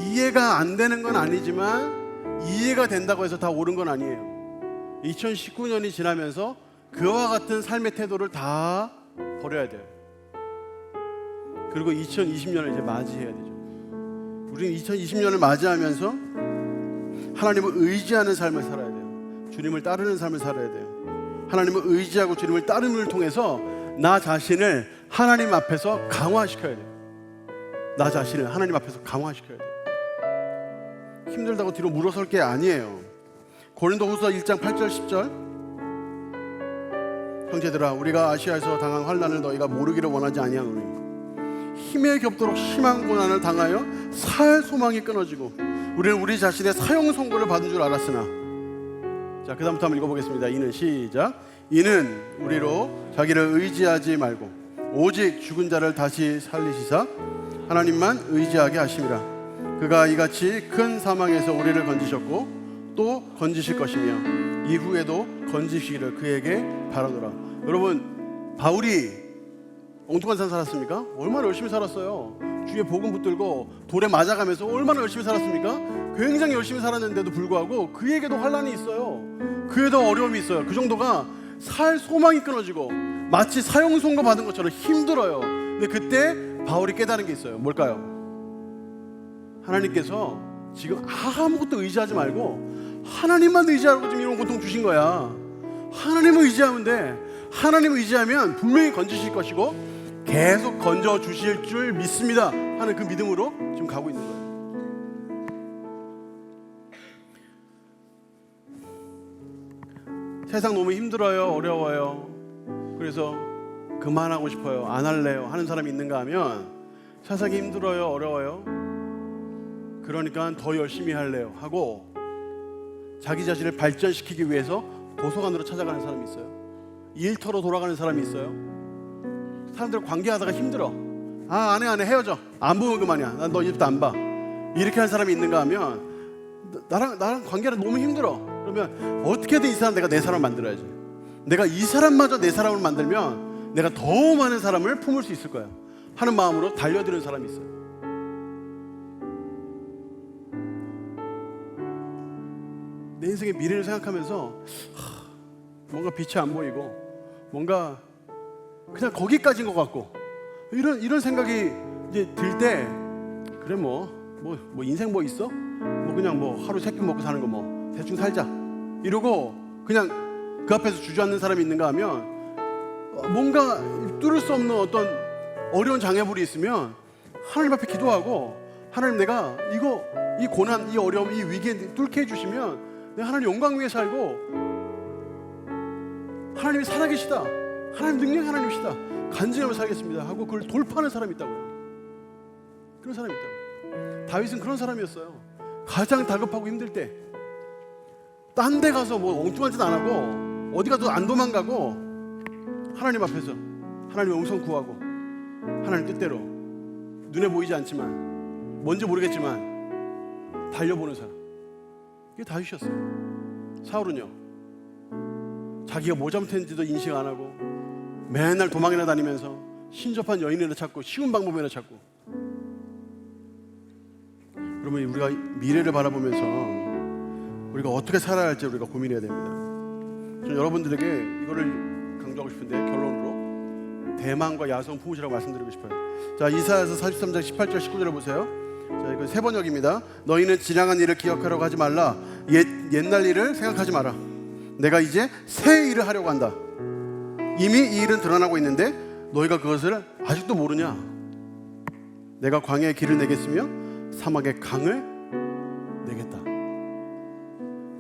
이해가 안 되는 건 아니지만 이해가 된다고 해서 다 옳은 건 아니에요. 2019년이 지나면서 그와 같은 삶의 태도를 다 버려야 돼요. 그리고 2020년을 이제 맞이해야 되죠. 우리는 2020년을 맞이하면서 하나님을 의지하는 삶을 살아야 돼요. 주님을 따르는 삶을 살아야 돼요. 하나님을 의지하고 주님을 따름을 통해서 나 자신을 하나님 앞에서 강화시켜야 돼요. 나 자신을 하나님 앞에서 강화시켜야 돼요. 힘들다고 뒤로 물러설 게 아니에요. 고린도후서 1장 8절 10절 형제들아 우리가 아시아에서 당한 환난을 너희가 모르기를 원하지 아니하노니 힘에 겹도록 심한 고난을 당하여 살 소망이 끊어지고 우리는 우리 자신의 사형 선고를 받은 줄 알았으나 자, 그 다음부터 한번 읽어보겠습니다. 이는 시작. 이는 우리로 자기를 의지하지 말고 오직 죽은 자를 다시 살리시사 하나님만 의지하게 하심이라. 그가 이같이 큰 사망에서 우리를 건지셨고 또 건지실 것이며 이후에도 건지시기를 그에게 바라노라. 여러분 바울이 엉뚱한 삶 살았습니까? 얼마나 열심히 살았어요. 주위에 복음 붙들고 돌에 맞아가면서 얼마나 열심히 살았습니까? 굉장히 열심히 살았는데도 불구하고 그에게도 환난이 있어요. 그에도 어려움이 있어요. 그 정도가 살 소망이 끊어지고 마치 사형 선고 받은 것처럼 힘들어요. 근데 그때 바울이 깨달은 게 있어요. 뭘까요? 하나님께서 지금 아무것도 의지하지 말고 하나님만 의지하고 지금 이런 고통 주신 거야. 하나님을 의지하면 돼. 하나님을 의지하면 분명히 건지실 것이고 계속 건져 주실 줄 믿습니다 하는 그 믿음으로 지금 가고 있는 거예요. 세상 너무 힘들어요, 어려워요. 그래서 그만하고 싶어요, 안 할래요 하는 사람이 있는가 하면, 세상이 힘들어요, 어려워요, 그러니까 더 열심히 할래요 하고 자기 자신을 발전시키기 위해서 도서관으로 찾아가는 사람이 있어요. 일터로 돌아가는 사람이 있어요. 사람들 관계하다가 힘들어, 안 해, 헤어져, 안 보면 그만이야, 난 너 이제부터 안 봐, 이렇게 하는 사람이 있는가 하면, 나랑 관계가 너무 힘들어. 그러면 어떻게든 이 사람 내가 내 사람 만들어야지. 내가 이 사람마저 내 사람을 만들면 내가 더 많은 사람을 품을 수 있을 거야 하는 마음으로 달려드는 사람이 있어요. 내 인생의 미래를 생각하면서 뭔가 빛이 안 보이고 뭔가 그냥 거기까지인 것 같고 이런 생각이 이제 들 때, 그래 뭐 인생 뭐 있어? 뭐 그냥 뭐 하루 세 끼 먹고 사는 거 뭐 대충 살자 이러고 그냥 그 앞에서 주저앉는 사람이 있는가 하면, 뭔가 뚫을 수 없는 어떤 어려운 장애물이 있으면 하나님 앞에 기도하고, 하나님 내가 이 고난, 이 어려움, 이 위기에 뚫게 해주시면 내가 하나님 영광 위에 살고 하나님이 살아계시다, 하나님 능력이 하나님이시다, 간증하며 살겠습니다 하고 그걸 돌파하는 사람이 있다고요. 그런 사람이 있다고요. 다윗은 그런 사람이었어요. 가장 다급하고 힘들 때 딴 데 가서 뭐 엉뚱한 짓 안 하고 어디 가도 안 도망가고 하나님 앞에서 하나님의 음성 구하고 하나님 뜻대로 눈에 보이지 않지만 뭔지 모르겠지만 달려보는 사람, 이게 다윗이었어요. 사울은요, 자기가 뭐 잘못했는지도 인식 안 하고 맨날 도망이나 다니면서 신접한 여인이나 찾고 쉬운 방법이나 찾고. 그러면 우리가 미래를 바라보면서 우리가 어떻게 살아야 할지 우리가 고민해야 됩니다. 저는 여러분들에게 이거를 강조하고 싶은데, 결론으로 대만과 야성 품으시라고 말씀드리고 싶어요. 자, 이사야서 43장 18절 19절을 보세요. 자, 이건 세 번역입니다. 너희는 지나간 일을 기억하려고 하지 말라. 옛날 일을 생각하지 마라. 내가 이제 새 일을 하려고 한다. 이미 이 일은 드러나고 있는데 너희가 그것을 아직도 모르냐. 내가 광야에 길을 내겠으며 사막에 강을 내겠다.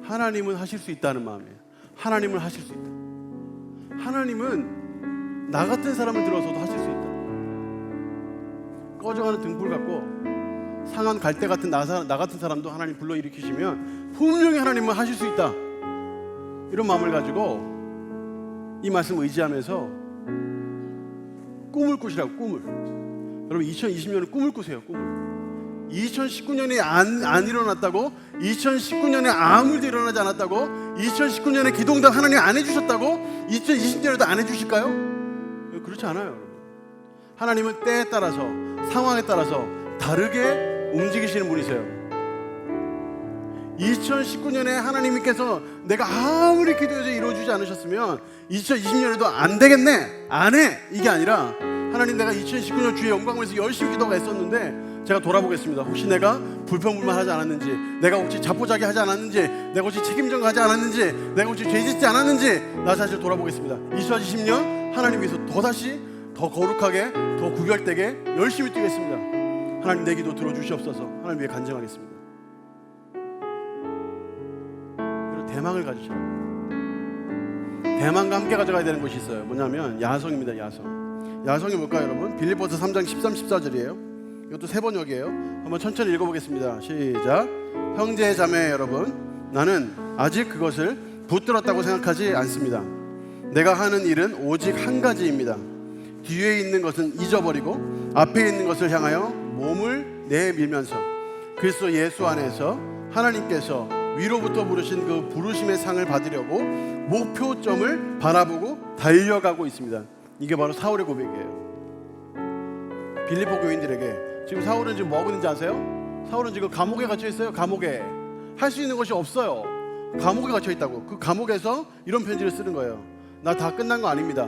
하나님은 하실 수 있다는 마음이에요. 하나님은 하실 수 있다. 하나님은 나 같은 사람을 들어서도 하실 수 있다. 꺼져가는 등불 같고 상한 갈대 같은 나 같은 사람도 하나님 불러일으키시면 분명히 하나님은 하실 수 있다. 이런 마음을 가지고 이 말씀 의지하면서 꿈을 꾸시라고. 꿈을. 여러분 2020년은 꿈을 꾸세요. 꿈을. 2019년이 안 일어났다고, 2019년에 아무 일도 일어나지 않았다고, 2019년에 기도응답 하나님 안 해주셨다고 2020년에도 안 해주실까요? 그렇지 않아요. 여러분. 하나님은 때에 따라서 상황에 따라서 다르게 움직이시는 분이세요. 2019년에 하나님께서 내가 아무리 기도해서 이루어주지 않으셨으면 2020년에도 안 되겠네, 안 해, 이게 아니라, 하나님 내가 2019년 주의 영광을 위해서 열심히 기도가 했었는데 제가 돌아보겠습니다. 혹시 내가 불평불만하지 않았는지, 내가 혹시 자포자기 하지 않았는지, 내가 혹시 책임전가하지 않았는지, 내가 혹시 죄짓지 않았는지 나 자신을 돌아보겠습니다. 2020년 하나님 위해서 더다시 더 거룩하게, 더 구별되게 열심히 뛰겠습니다. 하나님 내 기도 들어주시옵소서. 하나님 위해 간증하겠습니다. 그리고 대망을 가지시라고. 대망과 함께 가져가야 되는 곳이 있어요. 뭐냐면 야성입니다. 야성이 뭘까요, 여러분? 빌립보서 3장 13, 14절이에요. 이것도 세 번역이에요. 한번 천천히 읽어보겠습니다. 시작. 형제 자매 여러분, 나는 아직 그것을 붙들었다고 생각하지 않습니다. 내가 하는 일은 오직 한 가지입니다. 뒤에 있는 것은 잊어버리고 앞에 있는 것을 향하여 몸을 내밀면서 그리스도 예수 안에서 하나님께서 위로부터 부르신 그 부르심의 상을 받으려고 목표점을 바라보고 달려가고 있습니다. 이게 바로 사울의 고백이에요. 빌립보 교인들에게. 지금 사울은 지금 뭐 하고 있는지 아세요? 사울은 지금 감옥에 갇혀 있어요. 감옥에. 할 수 있는 것이 없어요. 감옥에 갇혀 있다고. 그 감옥에서 이런 편지를 쓰는 거예요. 나 다 끝난 거 아닙니다.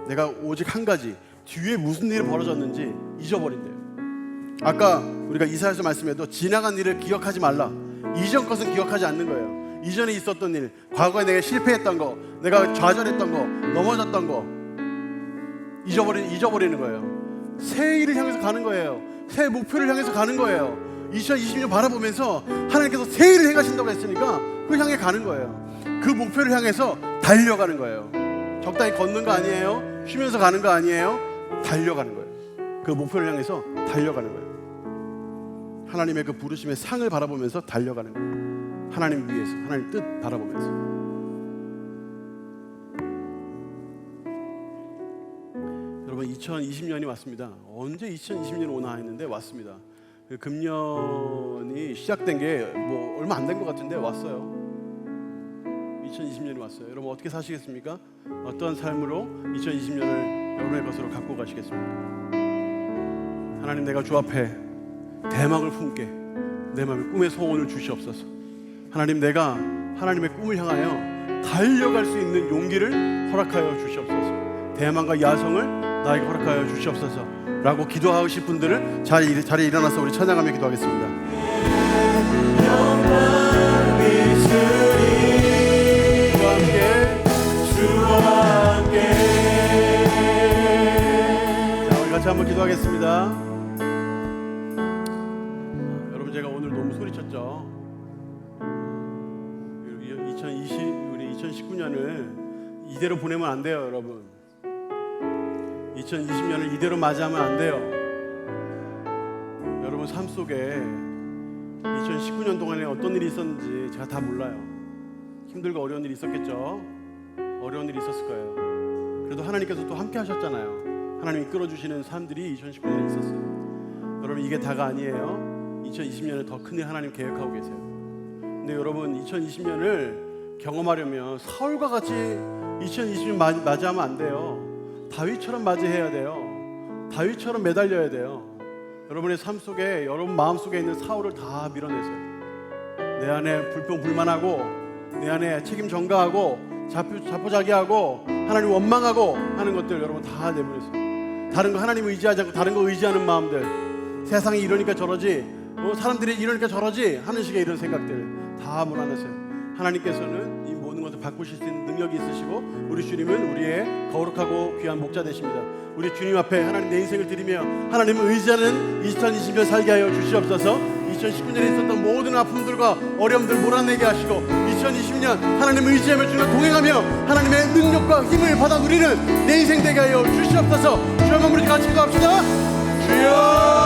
내가 오직 한 가지, 뒤에 무슨 일이 벌어졌는지 잊어버린대요. 아까 우리가 이사야서 말씀에도 지나간 일을 기억하지 말라. 이전 것은 기억하지 않는 거예요. 이전에 있었던 일, 과거에 내가 실패했던 거, 내가 좌절했던 거, 넘어졌던 거 잊어버리는 거예요. 새 일을 향해서 가는 거예요. 새 목표를 향해서 가는 거예요. 2020년 바라보면서 하나님께서 새 일을 행하신다고 했으니까 그 향해 가는 거예요. 그 목표를 향해서 달려가는 거예요. 적당히 걷는 거 아니에요. 쉬면서 가는 거 아니에요. 달려가는 거예요. 그 목표를 향해서 달려가는 거예요. 하나님의 그 부르심의 상을 바라보면서 달려가는 거예요. 하나님 위해서, 하나님 뜻 바라보면서. 여러분 2020년이 왔습니다. 언제 2020년이 오나 했는데 왔습니다. 그 금년이 시작된 게 뭐 얼마 안 된 것 같은데 왔어요. 2020년이 왔어요. 여러분 어떻게 사시겠습니까? 어떠한 삶으로 2020년을 여러분의 것으로 갖고 가시겠습니까? 하나님, 내가 주 앞에 대망을 품게 내 마음의 꿈의 소원을 주시옵소서. 하나님, 내가 하나님의 꿈을 향하여 달려갈 수 있는 용기를 허락하여 주시옵소서. 대망과 야성을 나에게 허락하여 주시옵소서 라고 기도하실 분들은 자리에 일어나서 우리 찬양하며 기도하겠습니다. 주와 함께 자, 우리 같이 한번 기도하겠습니다. 여러분, 제가 오늘 너무 소리쳤죠? 우리 2019년을 이대로 보내면 안 돼요, 여러분. 2020년을 이대로 맞이하면 안 돼요. 여러분 삶 속에 2019년 동안에 어떤 일이 있었는지 제가 다 몰라요. 힘들고 어려운 일이 있었겠죠. 어려운 일이 있었을 거예요. 그래도 하나님께서 또 함께 하셨잖아요. 하나님이 끌어주시는 삶들이 2019년에 있었어요. 여러분, 이게 다가 아니에요. 2020년에 더 큰 일 하나님 계획하고 계세요. 근데 여러분, 2020년을 경험하려면 사울과 같이 2020년 맞이하면 안 돼요. 다윗처럼 맞이해야 돼요. 다윗처럼 매달려야 돼요. 여러분의 삶 속에, 여러분 마음 속에 있는 사울을 다 밀어내세요. 내 안에 불평불만하고, 내 안에 책임 전가하고, 자포자기하고, 하나님 원망하고 하는 것들 여러분 다 내보내세요. 다른 거 하나님 의지하지 않고 다른 거 의지하는 마음들, 세상이 이러니까 저러지, 사람들이 이러니까 저러지 하는 식의 이런 생각들 다 몰아내세요. 하나님께서는 이 모든 것을 바꾸실 수 있는 능력이 있으시고, 우리 주님은 우리의 거룩하고 귀한 목자 되십니다. 우리 주님 앞에 하나님 내 인생을 드리며 하나님을 의지하는 2020년 살게 하여 주시옵소서. 2019년에 있었던 모든 아픔들과 어려움들 몰아내게 하시고, 2020년 하나님을 의지하며 주님과 동행하며 하나님의 능력과 힘을 받아 누리는 내 인생 되게 하여 주시옵소서. 주여, 한번 우리 같이 기도합시다. 주여,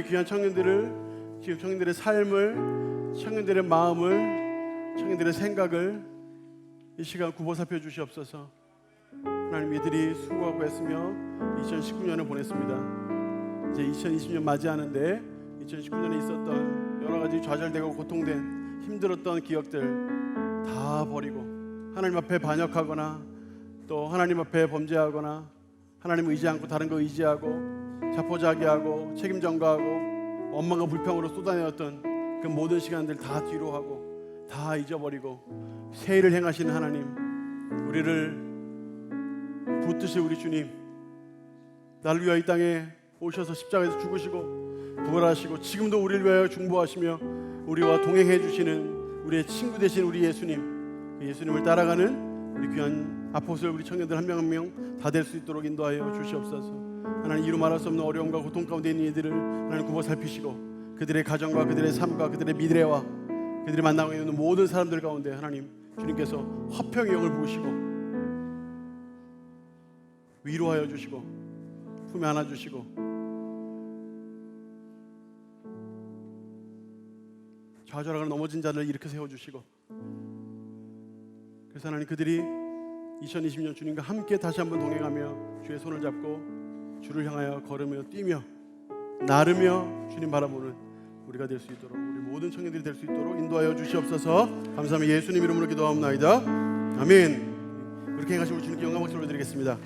이 귀한 청년들을, 지금 청년들의 삶을, 청년들의 마음을, 청년들의 생각을 이 시간 굽어 살펴 주시옵소서. 하나님, 이들이 수고하고 애쓰며 2019년을 보냈습니다. 이제 2020년 맞이하는데 2019년에 있었던 여러 가지 좌절되고 고통된 힘들었던 기억들 다 버리고 하나님 앞에 반역하거나 또 하나님 앞에 범죄하거나 하나님 의지 않고 다른 거 의지하고 자포자기하고 책임 전가하고 원망과 불평으로 쏟아내었던 그 모든 시간들 다 뒤로 하고 다 잊어버리고 새 일을 행하시는 하나님, 우리를 붙드실 우리 주님, 나를 위하여 이 땅에 오셔서 십자가에서 죽으시고 부활하시고 지금도 우리를 위하여 중보하시며 우리와 동행해 주시는 우리의 친구 되신 우리 예수님, 그 예수님을 따라가는 우리 귀한 아포스톨, 우리 청년들 한 명 한 명 다 될 수 있도록 인도하여 주시옵소서. 하나님, 이루 말할 수 없는 어려움과 고통 가운데 있는 이들을 하나님 굽어 살피시고 그들의 가정과 그들의 삶과 그들의 미래와 그들이 만나고 있는 모든 사람들 가운데 하나님 주님께서 화평의 영을 부으시고 위로하여 주시고 품에 안아 주시고 좌절하거나 넘어진 자를 일으켜 세워주시고, 그래서 하나님, 그들이 2020년 주님과 함께 다시 한번 동행하며 주의 손을 잡고 주를 향하여 걸으며 뛰며 나르며 주님 바라보는 우리가 될 수 있도록, 우리 모든 청년들이 될 수 있도록 인도하여 주시옵소서. 감사하며 예수님 이름으로 기도하옵나이다. 아멘. 그렇게 행하시고 주님께 영광 박수를 드리겠습니다.